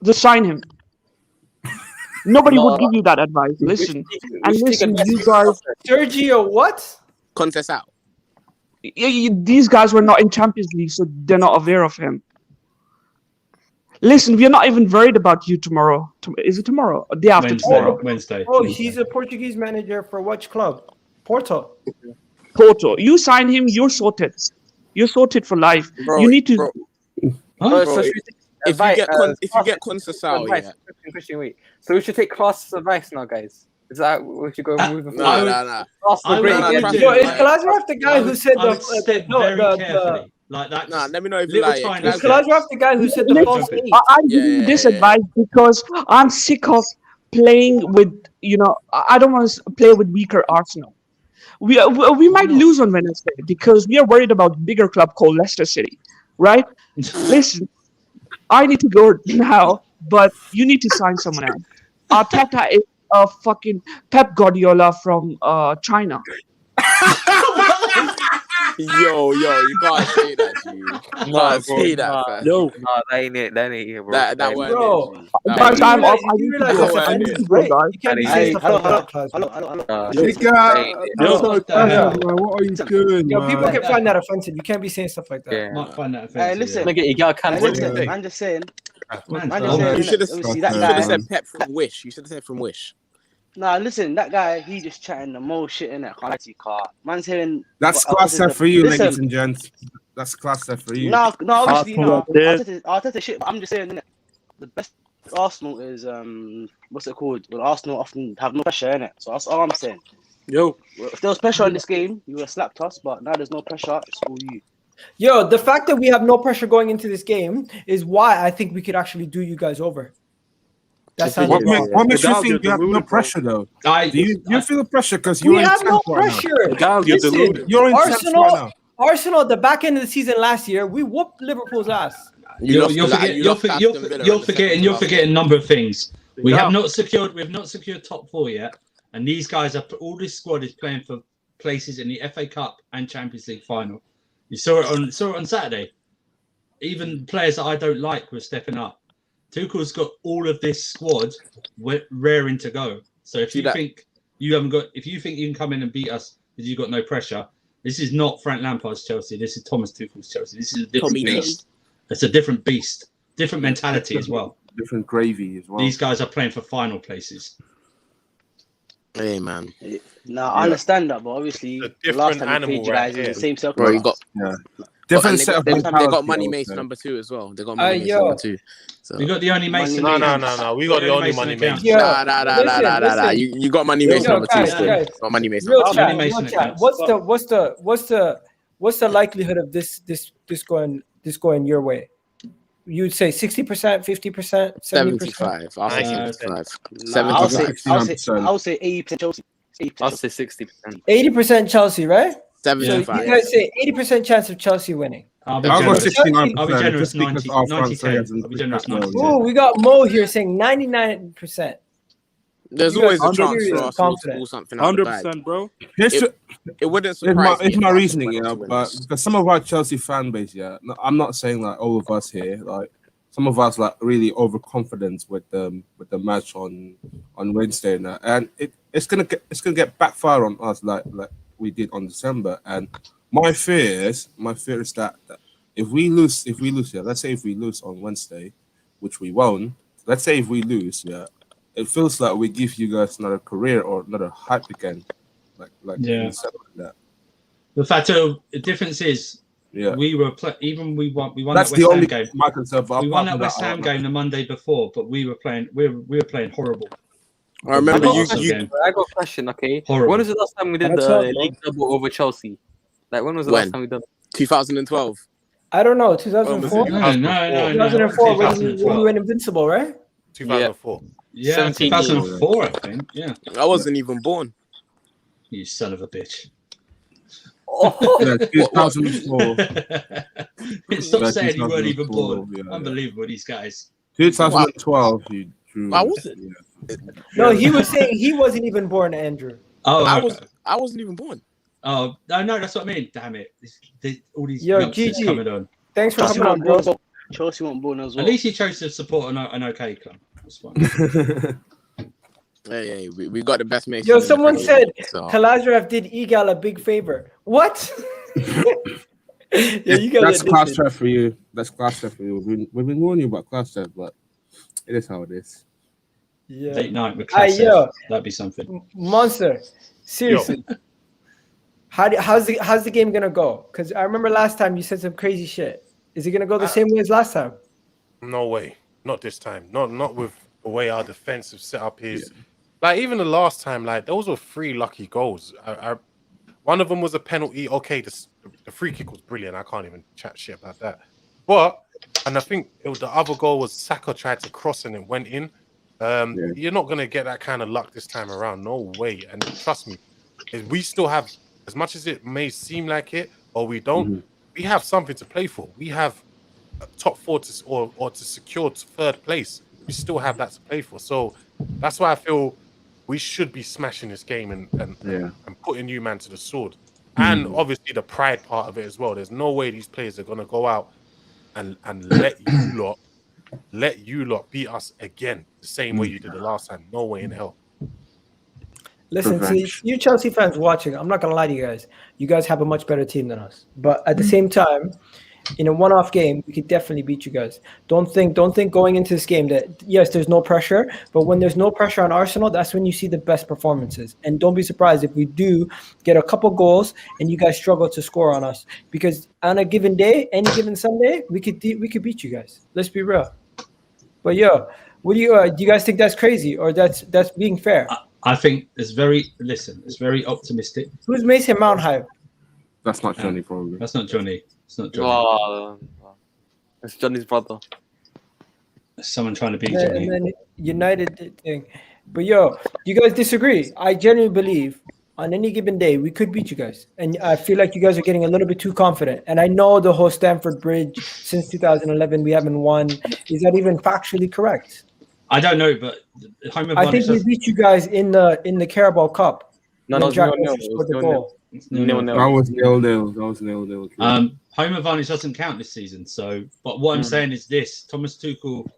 Just sign him. Nobody would give you that advice. Listen, you guys. Sergio, what? Conceição. These guys were not in Champions League, so they're not aware of him. Listen, we're not even worried about you tomorrow. Is it tomorrow? Or day after tomorrow? Wednesday. Oh, he's a Portuguese manager for which club? Porto. You sign him, you're sorted. You're sorted for life. You need to. Huh? So should we take if you get Conceição, yeah. Christian, wait. So we should take Klaus's advice now, guys. Is that we should go moving forward? No. Is Kalazarov the guy who said I would step very carefully. Like that. Nah, let me know if you little like tiny it. Is Kalazarov the guy who said the false eight? I'm giving this advice because I'm sick of playing with, I don't want to play with weaker Arsenal. We might lose on Wednesday because we are worried about a bigger club called Leicester City, right? Listen, I need to go now, but you need to sign someone else. Arteta is a fucking Pep Guardiola from China. Yo, you can't say that, G. You can't say that, fam. No, that ain't it, bro. That wasn't Bro, it, G. guys, That you wasn't realize it. that's That a wasn't it. right? You can't be saying stuff like that. What are you doing, Yo, man? people can find that offensive. You can't be saying stuff like that. Yeah. Might find that offensive. Listen, Look at you, got hey, cancelled. listen, I'm just saying. You should have Obviously, that said guy. Pep from Wish. You should have said from Wish. Nah, listen, that guy, he just chatting the most shit in that quality car. Man's hearing. That's class F for you, ladies and gents. That's class F for you. No, obviously, Arteta shit, but I'm just saying, innit, the best Arsenal is, what's it called? Well, Arsenal often have no pressure in it. So that's all I'm saying. Yo. If there was pressure in this game, you would have slapped us, but now there's no pressure, it's all you. Yo, the fact that we have no pressure going into this game is why I think we could actually do you guys over. That's what makes you think you have no pressure, though? Do you feel the pressure because you're we have no pressure. Listen, Arsenal, at the back end of the season last year, we whooped Liverpool's ass. You're forgetting a number of things. We have not secured top 4 yet, and these guys all this squad is playing for places in the FA Cup and Champions League final. You saw it on Saturday. Even players that I don't like were stepping up. Tuchel's got all of this squad raring to go. So if you think you can come in and beat us because you've got no pressure, this is not Frank Lampard's Chelsea. This is Thomas Tuchel's Chelsea. This is a different beast. It's a different beast, different mentality as well. Different gravy as well. These guys are playing for final places. Hey, man. No, I understand that, but obviously, the last time we played you guys in the same circle. Bro, you got different set of they got Money Mason number 2 as well. They got Money Mason number 2. So. We got the only Mason. No. We got the only Money Mason. Nah. You got Money Mason number 2 still. Got Money Mason. Real chat. What's the likelihood of this going your way? You'd say 60%, 50%, 75. I'll say 75. I'll say 80% Chelsea. I'll say 60%. 80% Chelsea, right? 75. So you guys say 80% chance of Chelsea winning. I'll go 69%. I'll be generous. 90, 90. Oh, we got Mo here saying 99%. There's always a chance for us to pull something out of the bag. 100%, bro. It wouldn't surprise me. It's my reasoning, but because some of our Chelsea fan base, I'm not saying like all of us here, like some of us like really overconfident with the match on Wednesday, and it's gonna get backfire on us like we did on December. And my fear is that if we lose, let's say if we lose on Wednesday, which we won't. Let's say if we lose, it feels like we give you guys another career or another hype again, like that. The fact of the difference is, we were we won That's that West Ham game. We won that West Ham game the Monday before, but we were playing horrible. I remember I got a question. Okay, horrible. When was the last time we did the league double over Chelsea? Like when was the last time we done? 2012. I don't know. 2004. No. 2004 when we went invincible, right? 2004. Yeah, 2004, I think. Yeah. I wasn't even born. You son of a bitch. Yeah, 2004. Stop saying you weren't even born. Unbelievable, these guys. 2012, you drew. I wasn't. No, he was saying he wasn't even born, Andrew. Oh, I wasn't even born. Oh, no, that's what I mean. Damn it. All these GG. coming on. Thanks for coming on, bro. Chelsea won't born as well. At least he chose to support an okay club. That's fine. Hey, we got the best mates. Yo, someone said Kalazarov did Egal a big favor. What? That's class stuff for you. That's class stuff for you. We've been warning you about class stuff, but it is how it is. Yeah. Late night with class that'd be something. Monster, seriously. How's the game gonna go? Because I remember last time you said some crazy shit. Is he going to go the same way as last time? No way. Not this time. Not with the way our defensive setup is. Like, even the last time, like, those were 3 lucky goals. One of them was a penalty. Okay, the free kick was brilliant. I can't even chat shit about that. But, and I think the other goal was Saka tried to cross and it went in. You're not going to get that kind of luck this time around. No way. And trust me, we still have, as much as it may seem like it, or we don't, we have something to play for. We have top 4 or to secure 3rd place. We still have that to play for. So that's why I feel we should be smashing this game and putting you man to the sword. And obviously the pride part of it as well. There's no way these players are going to go out and let you lot beat us again the same way you did the last time. No way in hell. Listen, see, you Chelsea fans watching, I'm not going to lie to you guys. You guys have a much better team than us. But at the same time, in a one-off game, we could definitely beat you guys. Don't think going into this game that, yes, there's no pressure, but when there's no pressure on Arsenal, that's when you see the best performances. And don't be surprised if we do get a couple goals and you guys struggle to score on us. Because on a given day, any given Sunday, we could beat you guys. Let's be real. But what do you guys think that's crazy or that's being fair? I think it's very optimistic. Who's Mason Mount hype? That's not Johnny, probably. That's not Johnny. It's not Johnny. Oh, it's Johnny's brother. Someone trying to beat Johnny. And then United thing. But you guys disagree. I genuinely believe on any given day we could beat you guys. And I feel like you guys are getting a little bit too confident. And I know the whole Stamford Bridge since 2011 we haven't won. Is that even factually correct? I don't know, but I think we beat you guys in the Carabao Cup. No, That was nil-nil. Home advantage doesn't count this season. So, but what I'm saying is this: Thomas Tuchel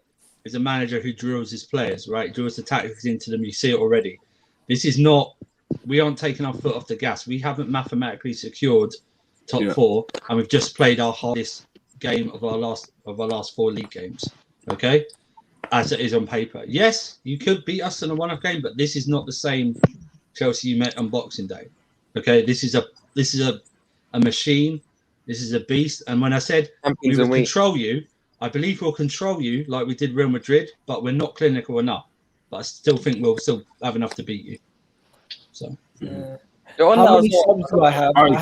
is a manager who drills his players, right? Drills the tactics into them. You see it already. This is not. We aren't taking our foot off the gas. We haven't mathematically secured top 4, and we've just played our hardest game of our last 4 league games. Okay, as it is on paper. Yes, you could beat us in a one-off game, but this is not the same Chelsea you met on Boxing Day. Okay, this is a machine. This is a beast. And when I said we will control you, I believe we'll control you like we did Real Madrid, but we're not clinical enough. But I still think we'll still have enough to beat you. So, how many subs do I have? I'm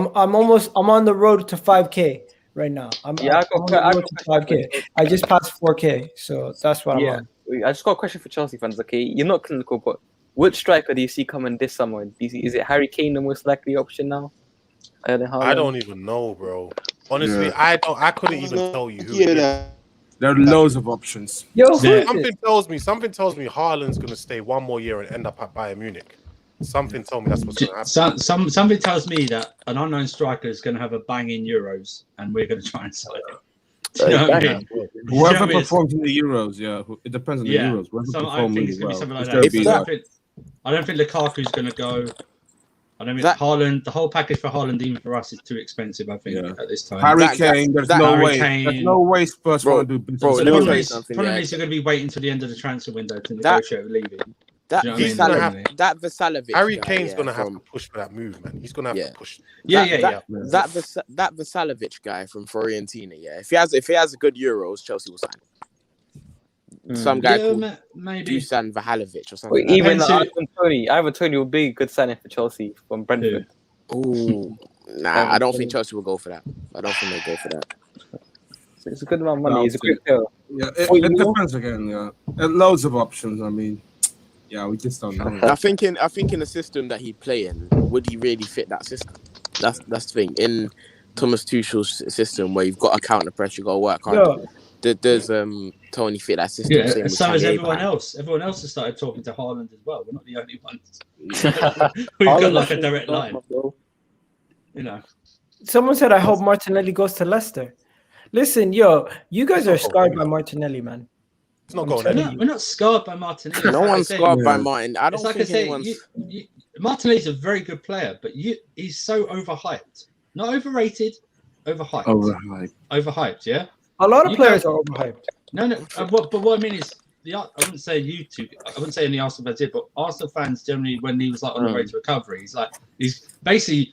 on the road to 5K right now. I'm on the road to 5K. I just passed 4K, so that's what I'm on. I just got a question for Chelsea fans. Okay, you're not clinical, but which striker do you see coming this summer? Is it Harry Kane the most likely option now? I don't even know, bro. Honestly, I couldn't even tell you who. There are loads of options. Something tells me Haaland's gonna stay one more year and end up at Bayern Munich. Something told me that's what's gonna happen. Something tells me that an unknown striker is gonna have a bang in Euros, and we're gonna try and sell it. You know what I mean? Whoever performs in the Euros, it depends on the Euros. Whoever I think it's gonna be something like that. I don't think Lukaku's gonna go. I don't think Haaland. The whole package for Haaland, even for us, is too expensive. I think at this time. Harry Kane. There's no way Spurs want to do business. The problem is you're going to be waiting till the end of the transfer window to negotiate leaving. That Vasalovic. Harry Kane's going to have to push for that move, man. He's going to have to push. That Vasalovic guy from Fiorentina. Yeah, if he has a good Euros, Chelsea will sign him. Some guy called Dusan Vlahovic or something. Even Ivan Toney will be a good signing for Chelsea from Brentford. Ooh, nah, I don't think Chelsea will go for that. I don't think they'll go for that. It's a good amount of money. He's a quick player. Yeah, it depends again. Yeah, loads of options. I mean, we just don't know. I think in the system that he'd play in, would he really fit that system? That's the thing. In Thomas Tuchel's system, where you've got to counter pressure, you got to work hard. Does Tony fit that system? Yeah, so has everyone else. Everyone else has started talking to Haaland as well. We're not the only ones. We've got like a direct line. You know. Someone said, "I hope Martinelli goes to Leicester." Listen, you guys are scarred by Martinelli, man. It's not going anywhere. We're not scarred by Martinelli. No one's scarred by Martin. I don't think anyone's. Martinelli's a very good player, but he's so overhyped. Not overrated, overhyped. Overhyped, yeah. A lot of players are overhyped. No. But what I mean is, I wouldn't say you two. I wouldn't say any Arsenal fans did, but Arsenal fans generally, when he was like on the way to recovery, he's basically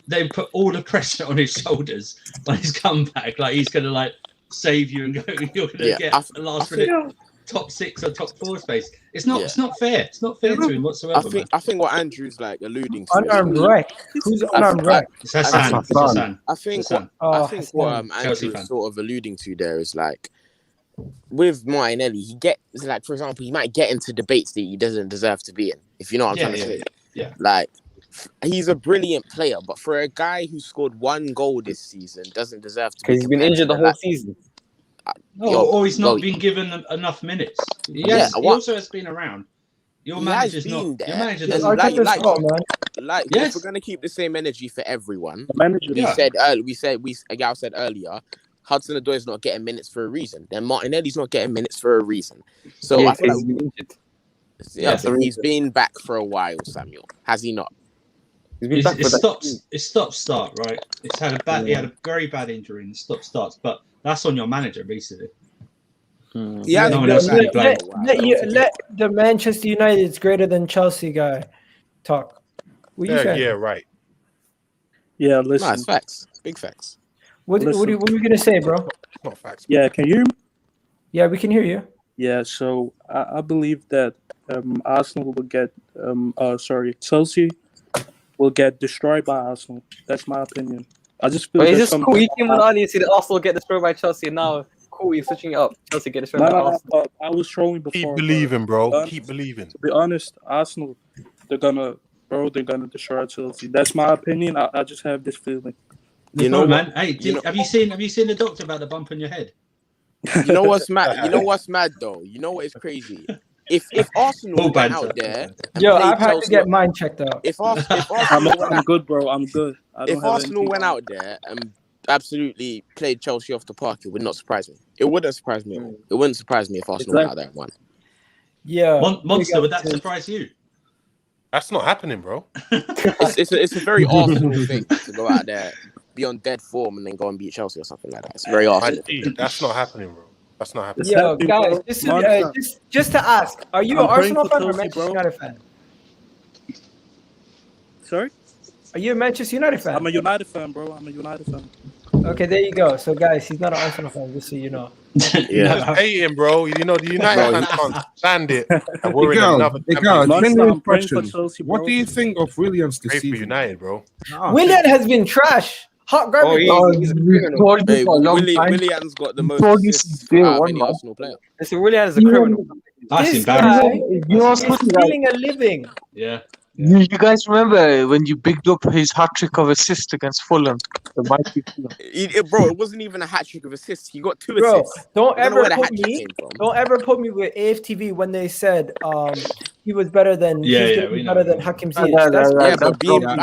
they put all the pressure on his shoulders on his comeback. Like he's gonna like save you and go. You're gonna get a last minute top 6 or top 4 space. It's not. It's not fair. It's not fair to him whatsoever. I think what Andrew's like alluding to. Unarmed wreck. Who's unarmed wreck? I think what Andrew is sort of alluding to there is like with Martinelli, he gets like, for example, he might get into debates that he doesn't deserve to be in. If you know what I'm trying to say. Yeah. Like he's a brilliant player, but for a guy who scored 1 goal this season, doesn't deserve to. Because he's been injured the whole season. Or he's not been given enough minutes. He also has been around. Your manager's not. Your manager doesn't. Like if we're gonna keep the same energy for everyone, Gal said earlier, Hudson-Odoi not getting minutes for a reason. Then Martinelli's not getting minutes for a reason. So I feel like he's been back for a while. Samuel, has he not? It's stop-start, right? It's had a bad. He had a very bad injury in the stop-starts, but that's on your manager, basically. Yeah, no one else let the Manchester United's greater than Chelsea guy talk. What you saying? Yeah, right. Yeah, listen. It's facts. Big facts. What are you gonna say, bro? Not facts. Yeah, can you hear me? Yeah, we can hear you. Yeah, so I believe that Arsenal will get Chelsea will get destroyed by Arsenal. That's my opinion. I just feel. Wait, is this cool? You came on earlier, see that Arsenal get destroyed by Chelsea, and now cool, you're switching it up. Chelsea get destroyed by Arsenal. I was trolling before. Keep believing, bro. Keep believing. To be honest, Arsenal, they're gonna destroy Chelsea. That's my opinion. I just have this feeling. You know, man. Hey, have you seen the doctor about the bump on your head? You know what's mad? You know what's mad though? You know what is crazy? If Arsenal went out there, I've had to get mine checked out. If Arsenal I'm good, bro. I'm good. If Arsenal went out there and absolutely played Chelsea off the park, it would not surprise me. It wouldn't surprise me at all. It wouldn't surprise me if Arsenal went out there and won. Yeah, Monster, would that surprise you? That's not happening, bro. It's a very Arsenal thing to go out there, be on dead form, and then go and beat Chelsea or something like that. It's very Arsenal. That's not happening, bro. That's not happening. Yo, guys, just to ask, are you an Arsenal fan or a Manchester United fan? Sorry? Are you a Manchester United fan? I'm a United fan, bro. I'm a United fan. Okay, there you go. So, guys, he's not an Arsenal fan, just so you know. Yeah, hating, bro. You know the United fans can't stand it. And we're in another. What do you think of Williams this season? United, bro. Willian has been trash. Hot garbage. Willian's got the most assists out of any Arsenal player. Listen, Willian is a criminal. That's this embarrassing. Guy is stealing a living. Yeah. You guys remember when you bigged up his hat trick of assist against Fulham? Bro, it wasn't even a hat trick of assists. He got 2 assists. Don't ever put me with AFTV when they said he was better than better than Hakim Ziyech. I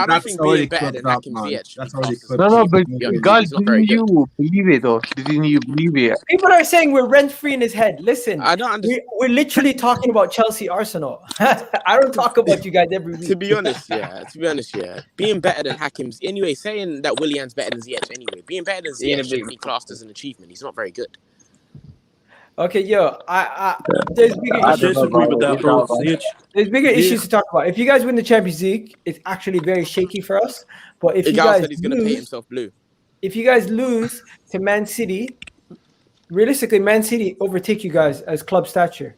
don't think being better than Hakim Ziyech. No, but guys, didn't you believe it or didn't you believe it? People are saying we're rent free in his head. Listen, I don't understand. We're literally talking about Chelsea, Arsenal. I don't talk about you guys every week. To be honest, being better than Hakim's anyway, saying that Willian's better than Ziyech anyway, being better than Ziyech should be classed as an achievement. He's not very good. Okay, there's bigger issues. There's bigger issues to talk about. If you guys win the Champions League, it's actually very shaky for us. But if you guys said he's going to pay himself blue. If you guys lose to Man City, realistically, Man City overtake you guys as club stature.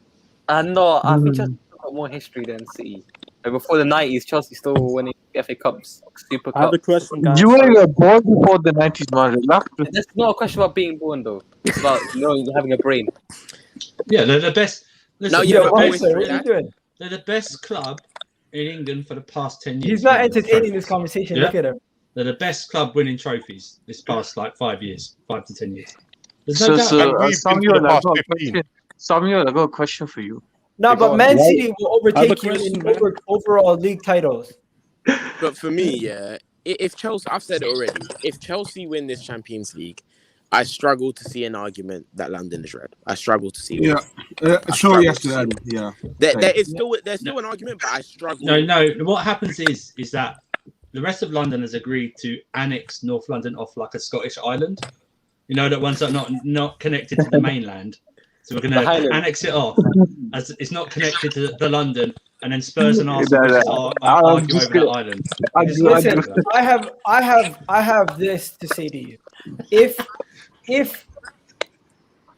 No, I think Chelsea got more history than City. Before the 90s, Chelsea still winning FA Cups, Super Cups. I have a question, guys. You were born before the 90s, man. That's not a question about being born, though. It's about having a brain. Yeah, they're the best. Listen, they're the best club in England for the past 10 years. He's not entertaining this conversation. Look at him. They're the best club winning trophies this past 5 years, 5 to 10 years. Samuel, I got a question for you. No, but Man City will overtake you in overall league titles. But for me, if Chelsea, I've said it already, if Chelsea win this Champions League, I struggle to see an argument that London is red. I struggle to see it. There's still an argument, but I struggle. No. What happens is that the rest of London has agreed to annex North London off like a Scottish island. You know, that ones that are not connected to the mainland. So we're going to annex it off as it's not connected to the London, and then Spurs and Arsenal argue over the island. Listen, I have this to say to you. If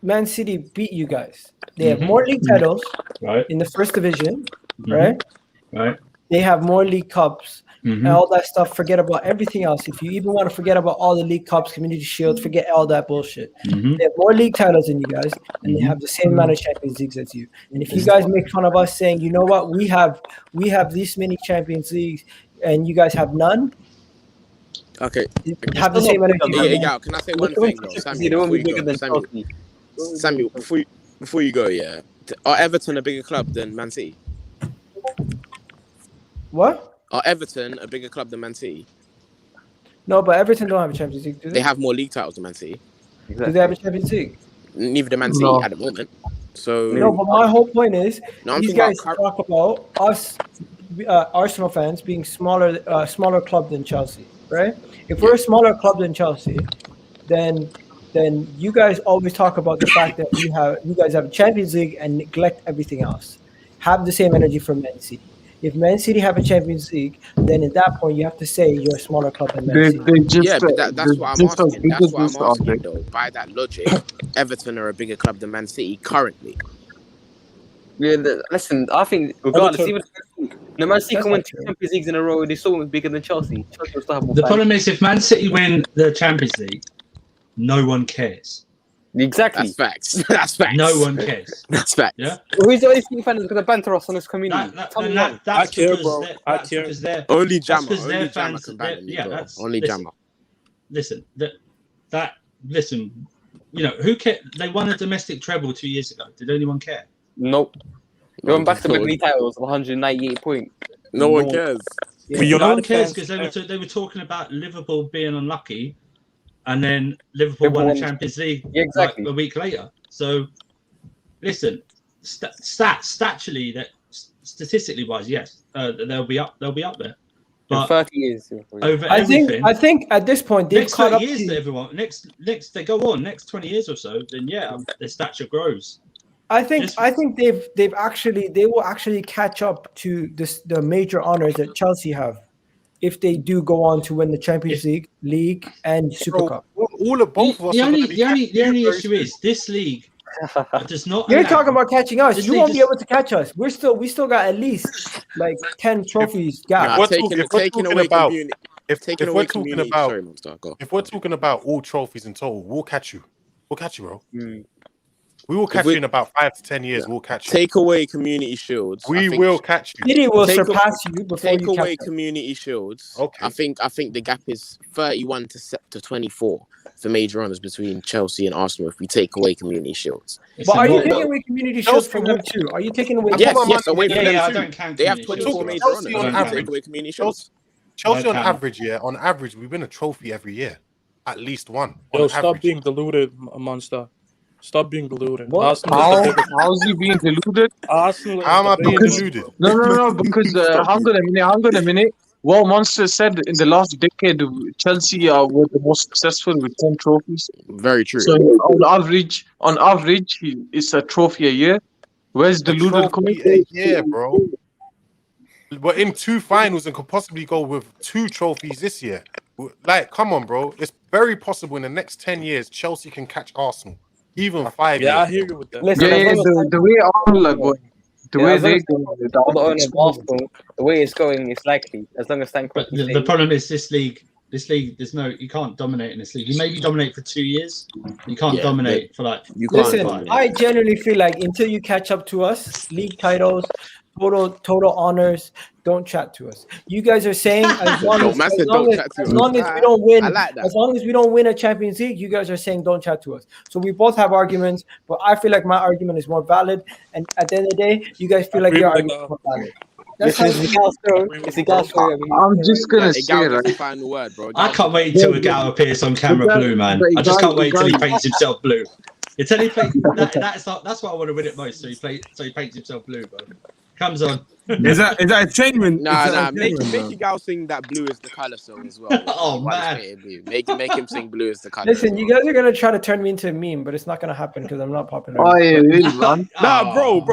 Man City beat you guys, they have more league titles in the first division, right? Right. They have more league cups and all that stuff. Forget about everything else. If you even want to forget about all the league cups, community shields, forget all that bullshit. They have more league titles than you guys, and they have the same amount of Champions Leagues as you. And if you guys make fun of us saying, you know what, we have this many Champions Leagues and you guys have none. Okay. Have the same energy. Yeah, can I say one thing though, Samuel, before you go, yeah, are Everton a bigger club than Man City? What? Are Everton a bigger club than Man City? No, but Everton don't have a Champions League, do they? They have more league titles than Man City. Do they have a Champions League? Neither do Man City at the moment. So no, but my whole point is these guys talk about us Arsenal fans being smaller club than Chelsea, right? If we're a smaller club than Chelsea, then you guys always talk about the fact that you guys have a Champions League and neglect everything else. Have the same energy for Man City. If Man City have a Champions League, then at that point you have to say you're a smaller club than Man City. But that's what I'm asking. That's what I'm asking, though. By that logic, Everton are a bigger club than Man City currently. Yeah, listen, I think regardless, even if Man City can win 2 Champions Leagues in a row, they're still bigger than Chelsea. Chelsea will still have more the problem is, if Man City win the Champions League, no one cares. Exactly. That's facts. That's facts. No one cares. That's facts. Yeah. Who's the only City fan that's going to banter us on this community? That's I care, bro. I care. Only Jammer. Only Jammer can banter me, bro. Only Jammer. Listen, listen. You know who cared? They won a domestic treble 2 years ago. Did anyone care? Nope. They went back to the league titles of 198 points. No one cares. Yeah, no one cares because they were talking about Liverpool being unlucky. And then Liverpool won the Champions League like a week later. So, listen, statistically wise, yes, they'll be up there. But in 30 years, over I think at this point they've next caught 30 up years to to everyone. Next they go on. Next 20 years or so, then their stature grows. I think they will actually catch up to the major honors that Chelsea have. If they do go on to win the Champions League and Super Cup. All of both of us. The only issue is this league does not. You're talking about catching us. You won't be able to catch us. We still got at least like 10 trophies gap. If we're talking about all trophies in total, we'll catch you. We'll catch you, bro. We will catch you in about 5 to 10 years. We'll catch you. Take away Community Shields. We will catch you. City will surpass you before take you away catch Community Shields. Okay. I think the gap is 31 to 24 for major honours between Chelsea and Arsenal if we take away Community Shields. But are you taking away Community Shields from them too? Are you taking away? Yes, away from them I too. don't count. They have 24 major honours. Take away Community Shields. Chelsea on average, we win a trophy every year, at least one. Yo, stop being deluded, Monster. Stop being deluded. How is he being deluded? Arsenal. How am I being deluded? No. Because hang on a minute. Well, Monster said in the last decade, Chelsea were the most successful with 10 trophies. Very true. So on average, it's a trophy a year. Where's deluded coming from? Yeah, bro. We're in 2 finals and could possibly go with 2 trophies this year. Like, come on, bro. It's very possible in the next 10 years, Chelsea can catch Arsenal. Even 5 years. Yeah, I hear you with that. Listen, the way Arsenal are going, the way they go, the way it's going is likely as long as But the problem is this league. You can't dominate in this league. You maybe dominate for 2 years. You can't dominate for like. Listen, I genuinely feel like until you catch up to us, league titles, total honors, don't chat to us. You guys are saying as long as we don't win a Champions League, you guys are saying don't chat to us. So we both have arguments, but I feel like my argument is more valid. And at the end of the day, you guys feel like your argument is more valid. It's the gas story. I'm just gonna say, right? Final word, bro. I can't wait until Gal appears on camera blue, man. I just can't wait till he paints himself blue. Until he plays, that's what I want to win it most. So he paints himself blue, bro. Comes on. Is that entertainment? Nah. Make your gal sing that "Blue is the color" song as well. Oh man, make him sing "Blue is the color." Listen, you guys are gonna try to turn me into a meme, but it's not gonna happen because I'm not popular. Oh yeah, man. Nah, bro.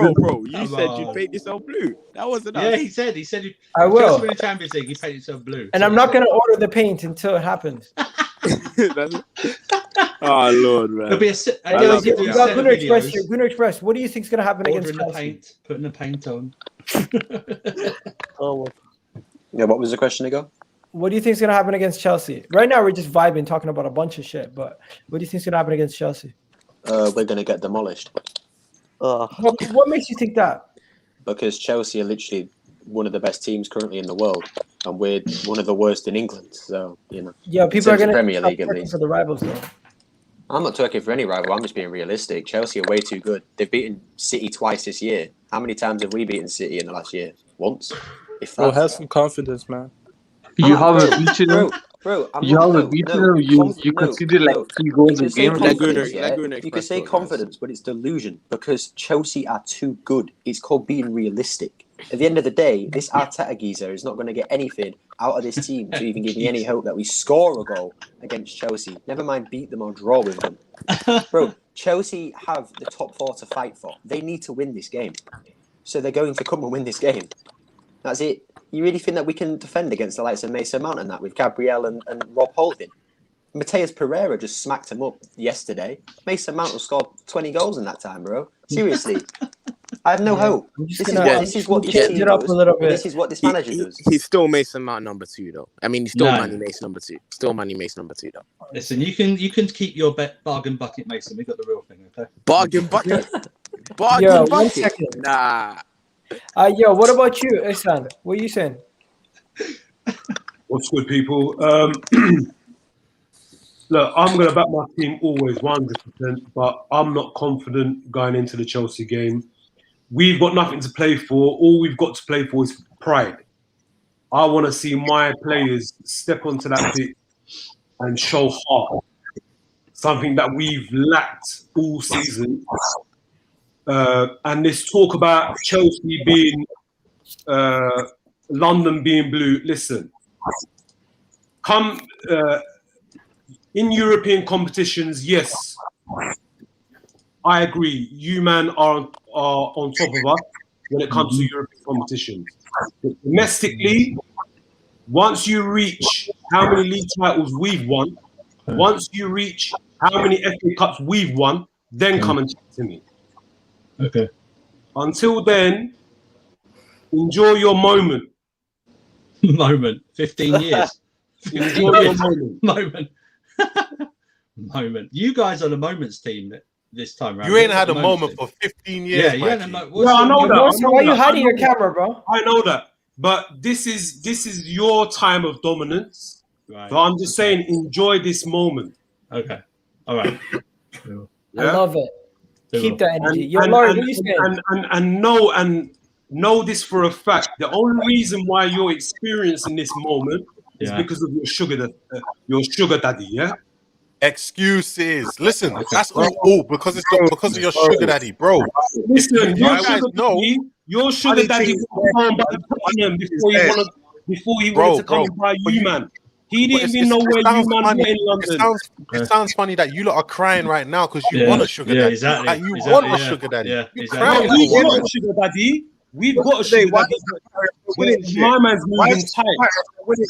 You said you'd paint yourself blue. That wasn't us. Yeah, he said. I will. Chelsea win the Champions League. He painted himself blue. And I'm not gonna order the paint until it happens. Oh Lord, man. It'll be a you got Gunner Express here. Gunner Express, what do you think is gonna happen against Chelsea? Paint, putting the paint on. Yeah, what was the question again? What do you think is gonna happen against Chelsea? Right now, we're just vibing, talking about a bunch of shit. But what do you think is gonna happen against Chelsea? We're gonna get demolished. What makes you think that? Because Chelsea are literally one of the best teams currently in the world, and we're one of the worst in England. So yeah, people are gonna Premier League at least for the rivals though. I'm not talking for any rival. I'm just being realistic. Chelsea are way too good. They've beaten City twice this year. How many times have we beaten City in the last year? Once. If Bro, have some confidence, man. You haven't beaten them. Bro, you haven't beaten them. You consider like 3 goals a game. You could say confidence, but it's delusion because Chelsea are too good. It's called being realistic. At the end of the day, this Arteta geezer is not going to get anything out of this team to even give me any hope that we score a goal against Chelsea. Never mind beat them or draw with them. Bro, Chelsea have the top 4 to fight for. They need to win this game. So they're going to come and win this game. That's it. You really think that we can defend against the likes of Mason Mount and that with Gabriel and Rob Holding? Mateus Pereira just smacked him up yesterday. Mason Mount will score 20 goals in that time, bro. Seriously. I have no hope. This is what this team does. This is what this manager does. He's still Mason Mount number 2 though. I mean, he's still Manny Mason number 2. Still Manny Mason number 2 though. Listen, you can keep your bargain bucket, Mason. We got the real thing, okay? Bargain bucket. Yo, 1 second. Nah. Yo, what about you, Ihsan? What are you saying? What's good, people? Look, I'm going to back my team always 100%, but I'm not confident going into the Chelsea game. We've got nothing to play for. All we've got to play for is pride. I want to see my players step onto that pitch and show heart. Something that we've lacked all season. And this talk about Chelsea being London being blue. Listen, come in European competitions, yes, I agree. You man are on top of us when it comes to European competitions. But domestically, once you reach how many league titles we've won, once you reach how many FA Cups we've won, then come and chat to me. Okay. Until then, enjoy your moment. Moment. 15 years. Enjoy your moment. Moment. You guys are the moments team this time round. You ain't had a moment for 15 years. Yeah, you ain't had a moment. I know that. Why are you hiding your camera, bro? I know that. But this is your time of dominance. Right. So I'm just saying, enjoy this moment. Okay. All right. I love it. Keep that energy. Yo, Laurie, what are you saying? And know this for a fact. The only reason why you're experiencing this moment is because of your sugar daddy, yeah? Excuses. Listen, that's all because of your sugar daddy, bro. Listen, your sugar daddy was by Tottenham before he wanted to come and buy you, man. He didn't even know where you man were in London. It sounds funny that you lot are crying right now because you want a sugar daddy. Exactly. Like you want a sugar daddy. Yeah, You're exactly. crying. We've got a sugar daddy. We've got a sugar daddy. My man's moving tight.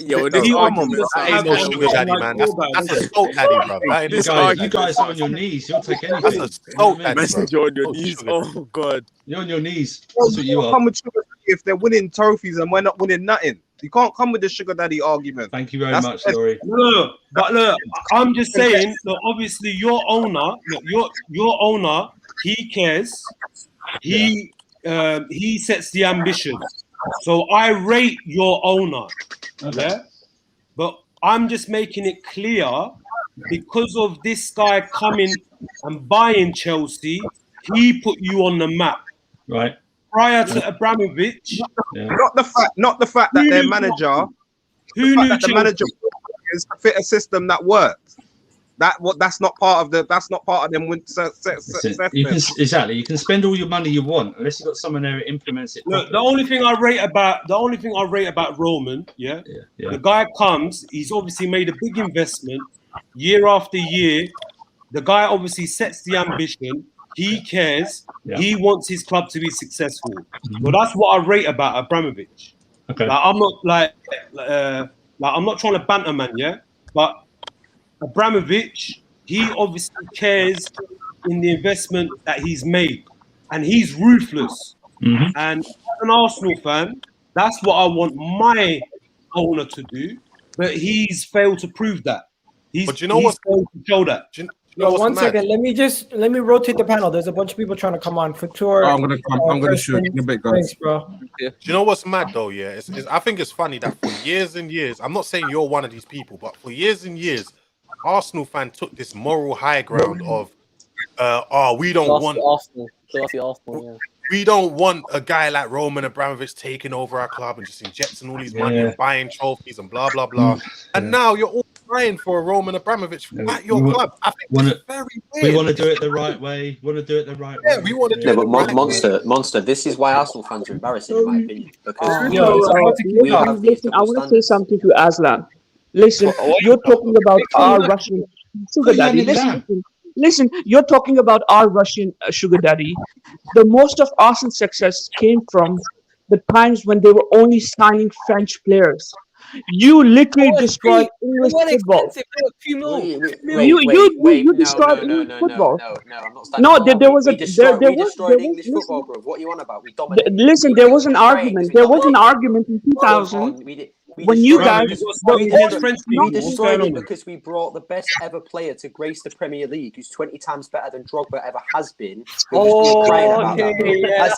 Yo, this argument ain't no sugar daddy, man. That's a salt daddy, bro. You guys are on your knees. You'll take anything. That's a salt daddy, bro. On your knees. Oh God. You're on your knees. That's what you are. Come with sugar daddy if they're winning trophies and we're not winning nothing. You can't come with the sugar daddy argument. Thank you very much, Laurie. No, but look, I'm just saying. Look, obviously, your owner, he cares. He sets the ambition. So I rate your owner. Okay. Yeah, but I'm just making it clear because of this guy coming and buying Chelsea, he put you on the map. Right. Prior to Abramovich, not the fact that their manager, the manager is to fit a system that works. That's not part of them success. You can exactly. You can spend all your money you want unless you've got someone there who implements it. Look, the only thing I rate about Roman, the guy comes. He's obviously made a big investment year after year. The guy obviously sets the ambition. He cares. Yeah. He wants his club to be successful. Well, that's what I rate about Abramovich. Okay. Like, I'm not I'm not trying to banter, man. Yeah, but Abramovich, he obviously cares in the investment that he's made, and he's ruthless. And as an Arsenal fan, that's what I want my owner to do, but he's failed to prove that. But you know what? Failed to show that. One second. Let me rotate the panel. There's a bunch of people trying to come on. Couture. I'm gonna shoot in a bit, guys. Thanks, bro. Do you know what's mad though? Yeah, I think it's funny that for years and years, I'm not saying you're one of these people, but for years and years, Arsenal fan took this moral high ground of, we don't want Arsenal. Yeah. We don't want a guy like Roman Abramovich taking over our club and just injecting all these money and buying trophies and blah blah blah. And now you're all crying for a Roman Abramovich at your club. I think it's very weird. We want to do it the right way. We want to do it the right way. Yeah, we want to do No, it but the right way. Monster. This is why Arsenal fans are embarrassing, in my opinion, because Listen, I want to say something to Aslan. Listen, you're talking about our Russian sugar daddy. Listen, you're talking about our Russian sugar daddy. The most of Arsenal's success came from the times when they were only signing French players. You literally destroyed English football. You destroyed English football. No, there was English football, bro. What are you on about? We dominated. Listen, there was an argument. There was an argument in 2000 when you guys we destroyed it because we brought the best ever player to grace the Premier League, who's 20 times better than Drogba ever has been. That's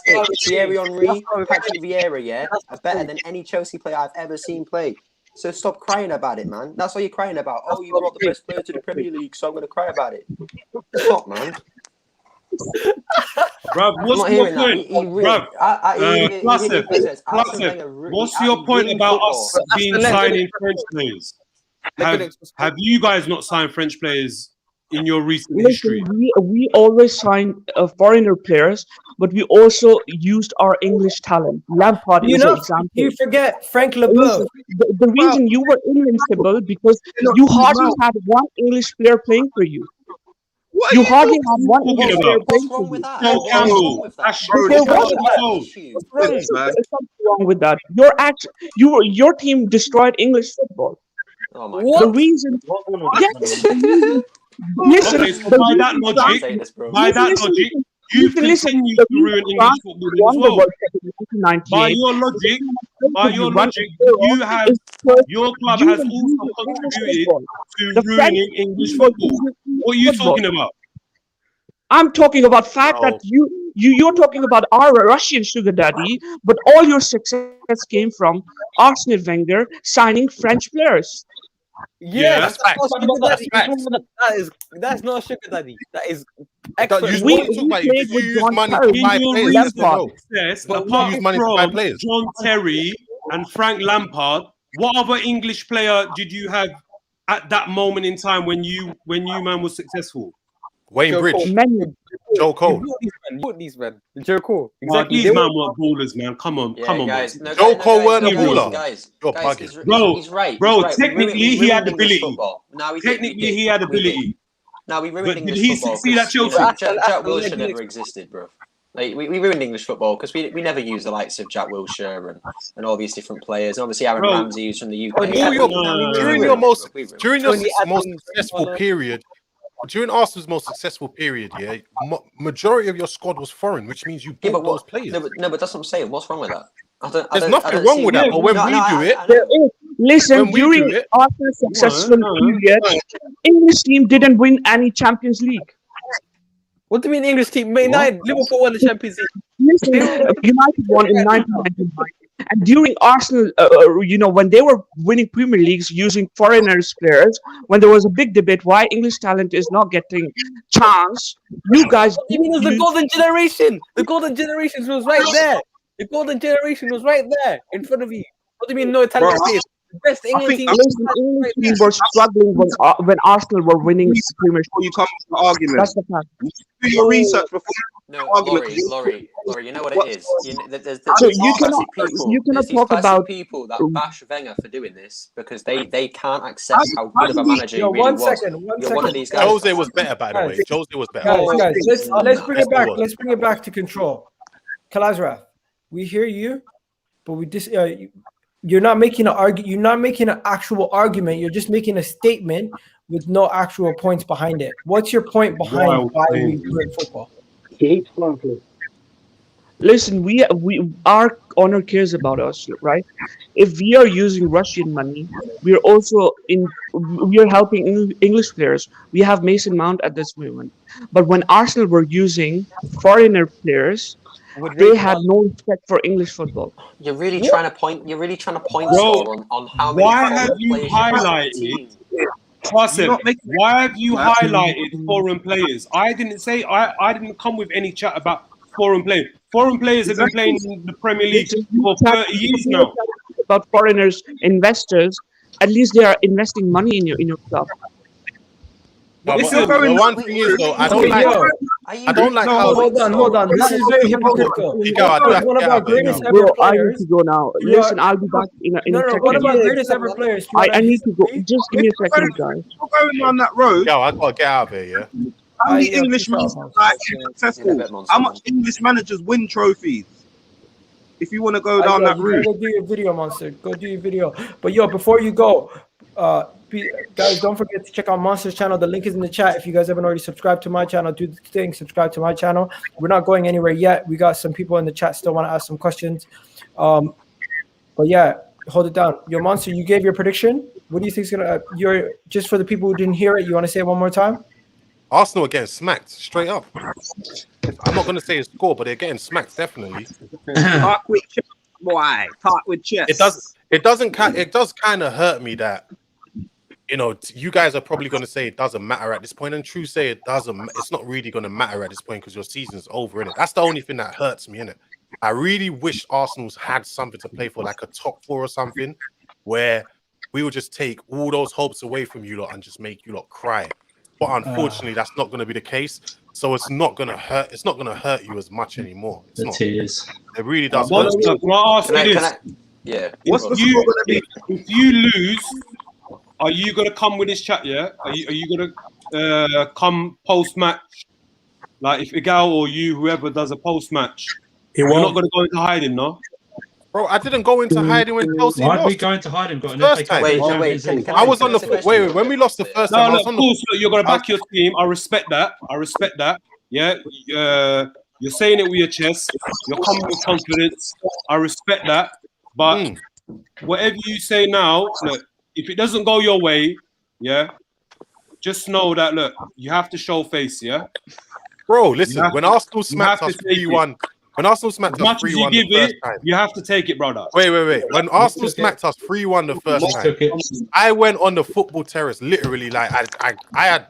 it. Thierry Henry, Patrick Vieira, are better than any Chelsea player I've ever seen play. So stop crying about it, man. That's all you're crying about. Oh, you brought the best player to the Premier League, so I'm going to cry about it. Stop, man. Bruv, what's your point? What's your point about us signing French players? Have you guys not signed French players in your recent history? We always sign foreigner players, but we also used our English talent. Lampard is an example. You forget Frank Leboeuf. The reason you were invincible because you hardly had one English player playing for you. You hardly have one English player playing for you. There's something wrong with that. Your team destroyed English football. The reason, listen. By that logic, you continue to ruin English football as well. By your logic, your club has also contributed to ruining English football. What are you talking about? I'm talking about fact that you're talking about our Russian sugar daddy, but all your success came from Arsene Wenger signing French players. Yes, that's not a sugar daddy. That is excellent. We played with John Terry. John Terry and Frank Lampard, what other English player did you have at that moment in time when you man was successful? Wayne Bridge, Joe Cole. These men, Joe Cole. Exactly. These men weren't ballers, man. Come on, guys. Man. Joe Cole weren't a baller. Guys, he's right. Bro, technically he had ability. Technically he had ability. Now we ruined English did he football. succeed at Chelsea? Jack Wilshere never existed, bro. Like we ruined English football because we never used the likes of Jack Wilshere and all these different players. And obviously Aaron Ramsey, who's from the UK. During your most successful period. During Arsenal's most successful period, majority of your squad was foreign, which means you bought those players. No, but that's what I'm saying. What's wrong with that? There's nothing wrong with that, but when we do it... Listen, during Arsenal's successful period, English team didn't win any Champions League. What do you mean English team? Liverpool won the Champions League. Listen, United won in 1999. And during Arsenal, when they were winning Premier Leagues using foreigners players, when there was a big debate why English talent is not getting chance, you guys... You mean it was the golden generation? The golden generation was right there. The golden generation was right there in front of you. What do you mean no Italian players? best England team. Listen, English team were struggling when Arsenal were winning Premiership. Before you come to the argument, That's the fact. do your research before. No, Laurie, you know what it is. There's So you these cannot talk classy about people that bash Wenger for doing this because they can't accept how good of a manager he really one was. second. You're one of these guys. Jose was better, by the way. Jose was better. Guys, let's bring it back. Let's bring it back to control. Kalazraf, we hear you, but we just you're not making You're not making an actual argument. You're just making a statement with no actual points behind it. What's your point behind why we play football? Listen, we our owner cares about us, right? If we are using Russian money, we are helping English players. We have Mason Mount at this moment, but when Arsenal were using foreigner players, they had no respect for English football. You're really trying to point. You're really trying to point on how many. Why have you highlighted? Qasim, why have you highlighted foreign players? I didn't say I didn't come with any chat about foreign players. Foreign players have been playing in the Premier League for 30 years now. About foreigners, investors, at least they are investing money in your club. But the one thing is though, I don't like how. Hold on. This is very hypocritical. One of our greatest ever Bro, I players. need to go now. Listen, I'll be back in a second. One of our greatest ever players. I need to go. Just give me a second, guys. You're going on that road. Yo, I gotta get out of here. Yeah. How many English managers are actually successful? How much English managers win trophies? If you want to go down that route, go do your video, Monster. Go do your video. But yo, before you go, guys, don't forget to check out Monster's channel. The link is in the chat. If you guys haven't already subscribed to my channel, do the thing. Subscribe to my channel. We're not going anywhere yet. We got some people in the chat still want to ask some questions. But yeah, hold it down. Yo, Monster, you gave your prediction. What do you think is gonna? Just for the people who didn't hear it, you want to say it one more time? Arsenal are getting smacked straight up. I'm not going to say a score, but they're getting smacked definitely. talk with chest, boy. Talk with chest. It does kind of hurt me that you guys are probably going to say it doesn't matter at this point, and true say it doesn't. It's not really going to matter at this point because your season's over, innit? That's the only thing that hurts me, innit? I really wish Arsenal's had something to play for, like a top 4 or something, where we would just take all those hopes away from you lot and just make you lot cry. But unfortunately, that's not going to be the case. So it's not going to hurt. It's not going to hurt you as much anymore. It's not. Tears. It really does. Can I ask you this? Yeah. If you lose, are you going to come with this chat? Yeah. Are you going to come post match? Like if Igal or you, whoever does a post match, you're not going to go into hiding, no? Bro, I didn't go into hiding when Chelsea Why lost. are we going to hiding? First time. Wait, I was on the wait. When we lost the first time, I was on of course, you're going to back your team. I respect that. Yeah. You're saying it with your chest. You're coming with confidence. I respect that. But whatever you say now, look, if it doesn't go your way, yeah, just know that, look, you have to show face, yeah? Bro, listen, when Arsenal smacked us 3-1, when Arsenal smacked us 3-1 the first time. You have to take it, brother. Wait. When Arsenal smacked us 3-1 the first time, I went on the football terrace, literally, like I had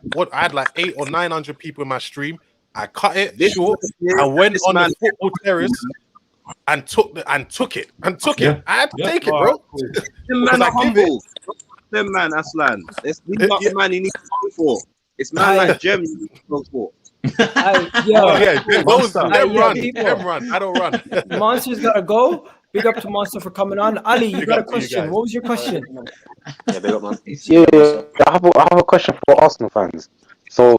like 800 or 900 people in my stream. I cut it short. I went on the football terrace and took it. Yeah. I had to take it, bro. Them man are humble. Them man, Aslan. It's not the man you need to go for. It's man like Jem you need to go for. Them run. I don't run. Monster's gotta go. Big up to Monster for coming on. Ali, you got a question. What was your question? Yeah, big up, man. I have a question for Arsenal fans. So,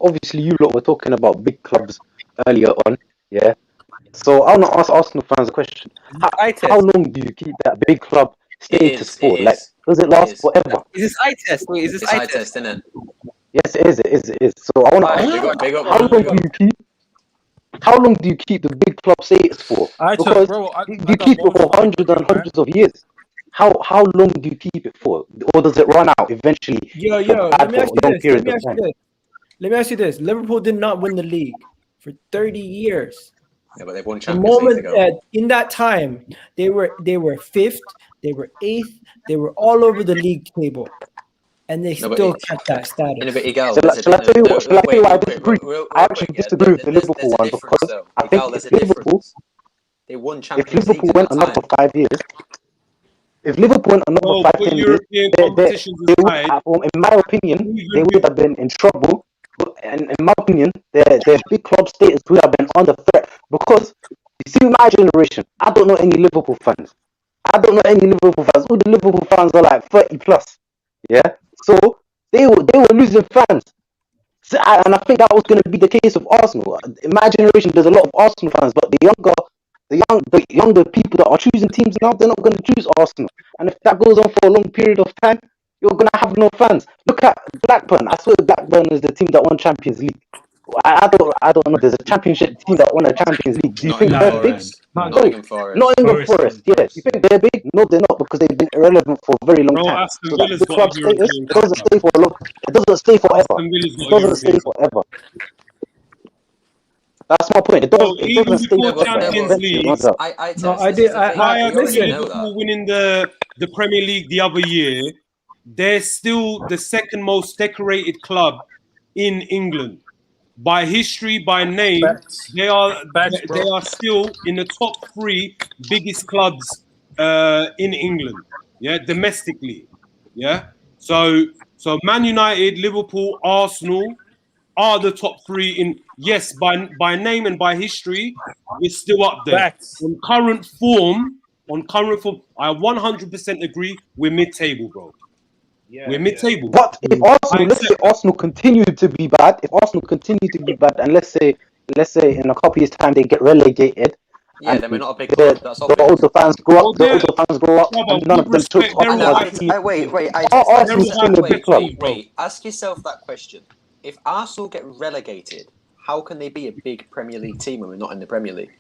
obviously, you lot were talking about big clubs earlier on, yeah. So, I want to ask Arsenal fans a question. How long do you keep that big club status for? Like, does it last forever? Is this eye test? Wait, is this eye test? Isn't it? Yes, it is. So I want to ask, how long do you keep the big club status for? Because you keep it for hundreds and hundreds of years. How long do you keep it for, or does it run out eventually? Let me ask you this. Liverpool did not win the league for 30 years. Yeah, but they've won The Champions League moment in that time, they were fifth, they were eighth, they were all over the league table. And they still kept that status. Shall I tell you why I disagree? I actually disagree with the Liverpool one because I think if Liverpool they won Champions League went another 5 years, If Liverpool went another Well, 5, put 10 years, European competitions they would aside, have, in my opinion, they would have been in trouble. And in my opinion, their big club status would have been under threat because you see my generation. I don't know any Liverpool fans. All the Liverpool fans are like 30 plus. Yeah, so they were losing fans. So and I think that was going to be the case of Arsenal. In my generation, there's a lot of Arsenal fans, but the younger people that are choosing teams now, they're not going to choose Arsenal. And if that goes on for a long period of time, you're going to have no fans. Look at Blackburn. I swear Blackburn is the team that won Champions League. I don't know. There's a championship team that won a Champions League. Do you think they're big? Nottingham Forest. Nottingham Forest. Yeah. You think they're big? No, they're not because they've been irrelevant for a very long time. Aston So that Villa's big got club a European status, it doesn't stay for a long. It doesn't stay forever. Aston Villa's It got a doesn't stay European forever. That's my point. It even doesn't stay before forever. Champions Eventually, it League, runs out. prior to Liverpool winning the Premier League the other year, they're still the second most decorated club in England. By history, by name, they are still in the top 3 biggest clubs in England. Yeah, domestically. Yeah. So Man United, Liverpool, Arsenal are the top 3 in, yes, by name and by history, we're still up there. On current form, I 100% agree we're mid-table, bro. We're mid-table. But if Arsenal, let's say Arsenal continue to be bad, and let's say in a couple years' time they get relegated, yeah, then we're not a big club. That's the older fans grow up, and none of them took Arsenal's still a big club. Wait, ask yourself that question. If Arsenal get relegated, how can they be a big Premier League team when we're not in the Premier League?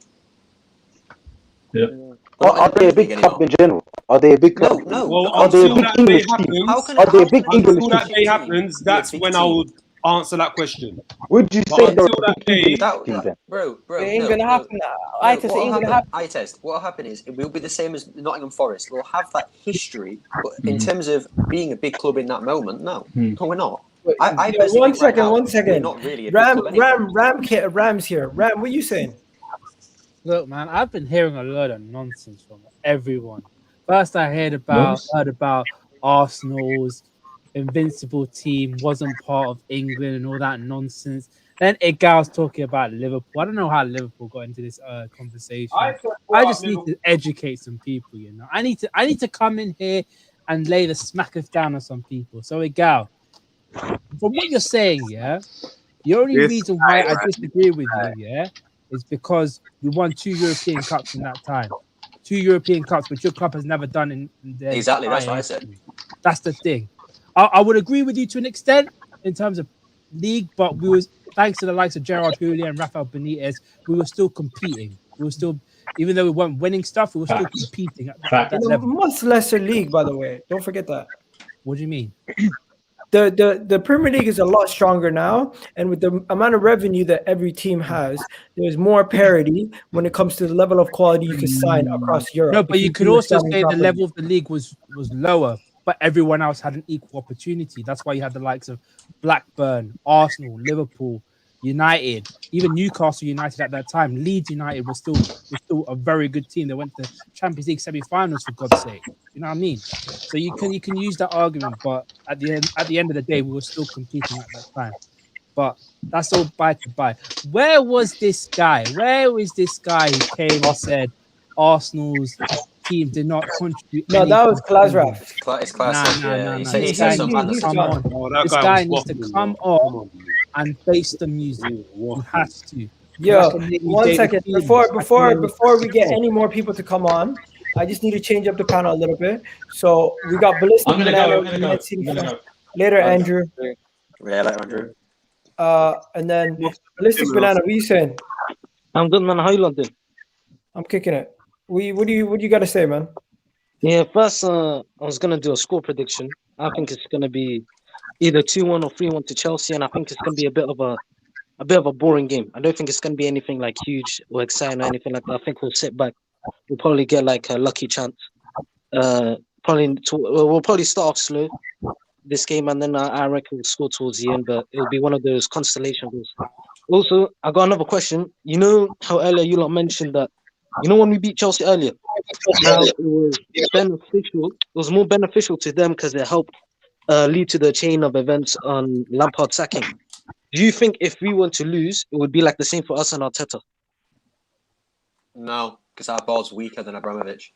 Yeah. Are they a big club in general? Are they a big club? No. Well, Are they a until big that English day team? happens, Are they a big English until that team? day happens, that's when I would answer that question. Would you But say they're until a that big day, English team then? Bro, It ain't no, gonna no. happen. No, I test. What'll happen is it will be the same as Nottingham Forest. We'll have that history, but in terms of being a big club in that moment, no, we're not. I One second. We're not really a big club anyway. Ram's here. Ram, what are you saying? Look, man, I've been hearing a lot of nonsense from everyone. First, I heard about Arsenal's invincible team wasn't part of England and all that nonsense. Then a gal's talking about Liverpool. I don't know how Liverpool got into this conversation. I just need to educate some people. You know, I need to come in here and lay the smackers down on some people. So, a gal, from what you're saying, yeah, the only reason why I disagree with you, yeah, is because we won 2 European Cups in that time. 2 European Cups, which your club has never done in their Exactly, that's what I history. said. That's the thing. I would agree with you to an extent in terms of league, but we was, thanks to the likes of Gerard Houllier and Rafael Benitez, we were still competing. We were still, even though we weren't winning stuff, we were still competing at that level. Much lesser league, by the way. Don't forget that. What do you mean? The Premier League is a lot stronger now, and with the amount of revenue that every team has, there's more parity when it comes to the level of quality you can sign across Europe. No, but you could also say the level of the league was lower, but everyone else had an equal opportunity. That's why you had the likes of Blackburn, Arsenal, Liverpool, United, even Newcastle United at that time. Leeds United was still a very good team. They went to the Champions League semi-finals, for God's sake. You know what I mean? So you can use that argument, but at the end of the day, we were still competing at that time. But that's all by to by. Where was this guy? Where is this guy who came and said Arsenal's team did not contribute? No, that was Klasraf. It's classic. No. He This said guy some needs to come on. This guy needs to come on and face the music. He has to. Yo, 1 second. Before we get any more people to come on, I just need to change up the panel a little bit. So we got Ballistic I'm gonna go. Later, Andrew. Yeah, later, Andrew. And then Ballistic Banana, what are you saying? I'm good, man. How you lot doing? I'm kicking it. What do you got to say, man? Yeah, first, I was gonna do a score prediction. I think it's gonna be either 2-1 or 3-1 to Chelsea, and I think it's gonna be a bit of a boring game. I don't think it's gonna be anything like huge or exciting or anything like that. I think we'll sit back. We'll probably get like a lucky chance. We'll probably start off slow this game, and then I reckon we'll score towards the end. But it'll be one of those constellation goals. Also, I got another question. You know how earlier you lot mentioned that You know when we beat Chelsea earlier, how it was beneficial. It was more beneficial to them because it helped lead to the chain of events on Lampard sacking. Do you think if we were to lose, it would be like the same for us and Arteta? No, because our ball's weaker than Abramovich.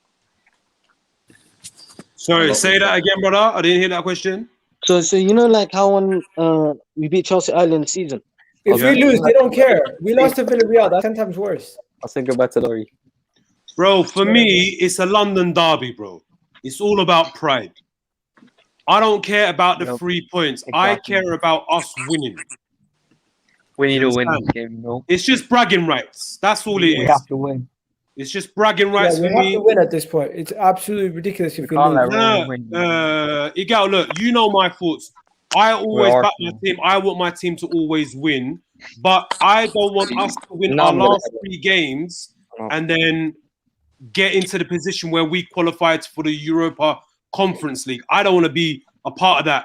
Sorry, say that again, brother. I didn't hear that question. So you know, like how when we beat Chelsea early in the season. If we lose, they don't care. We lost to Villarreal. That's 10 times worse. I'll say goodbye to Laurie. Bro, for me, it's a London derby, bro. It's all about pride. I don't care about the 3 points. Exactly. I care about us winning. We need to win this game, you know. It's just bragging rights. That's all it is. We have to win. It's just bragging rights we for have me. to win at this point. It's absolutely ridiculous if we lose. Igal, look, you know my thoughts. I always back my team. I want my team to always win, but I don't want us to win our last 3 games and then get into the position where we qualified for the Europa Conference League. I don't want to be a part of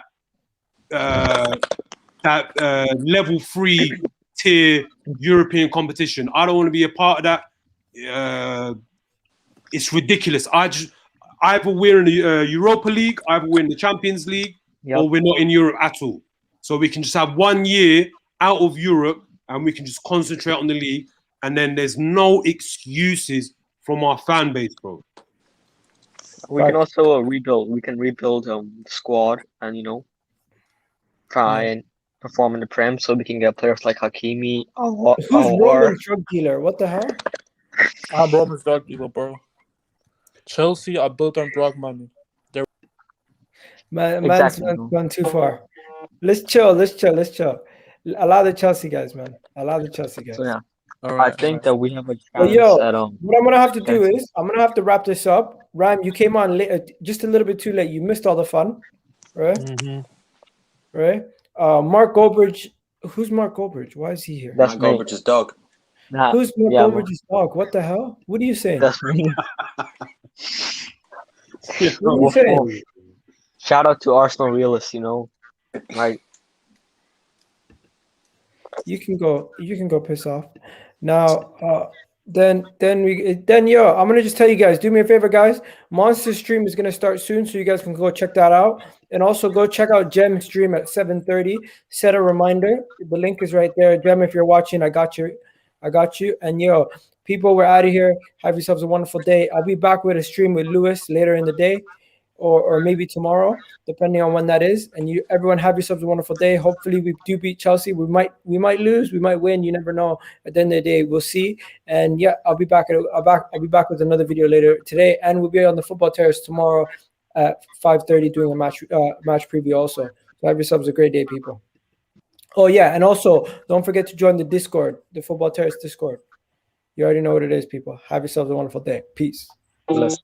that level 3 tier European competition. I don't want to be a part of that. It's ridiculous. Either we're in the Europa League, either we're in the Champions League, or we're not in Europe at all. So we can just have 1 year out of Europe and we can just concentrate on the league. And then there's no excuses from our fan base, bro. We can also rebuild. We can rebuild squad and, you know, try and perform in the Prem so we can get players like Hakimi. Who's Roman's drug dealer? What the hell? I'm Roman's drug dealer, bro. Chelsea are built on drug money. Man's gone too far. Let's chill. Allow the Chelsea guys, man. So yeah, I think that we have a chance what I'm gonna have to do is I'm gonna have to wrap this up. Ryan, you came on late, just a little bit too late. You missed all the fun, right? Right. Mark Goldbridge. Who's Mark Goldbridge? Why is he here? That's Mark Goldbridge's dog. Who's Mark Goldbridge's dog? What the hell? What are you saying? That's me. What are you saying? Shout out to Arsenal realists, you know, right? You can go piss off. Now, then I'm gonna just tell you guys, do me a favor, guys. Monster stream is gonna start soon, so you guys can go check that out, and also go check out Gem stream at 7:30. Set a reminder. The link is right there. Gem, if you're watching, I got you. And people, we're out of here. Have yourselves a wonderful day. I'll be back with a stream with Lewis later in the day. Or maybe tomorrow, depending on when that is. And everyone have yourselves a wonderful day. Hopefully we do beat Chelsea. We might lose, we might win. You never know. At the end of the day, we'll see. And yeah, I'll be back with another video later today, and we'll be on the Football Terrace tomorrow at 5:30 doing a match preview also. So have yourselves a great day, people. Oh yeah, and also don't forget to join the Discord, the Football Terrace Discord. You already know what it is, people. Have yourselves a wonderful day. Peace. Bless.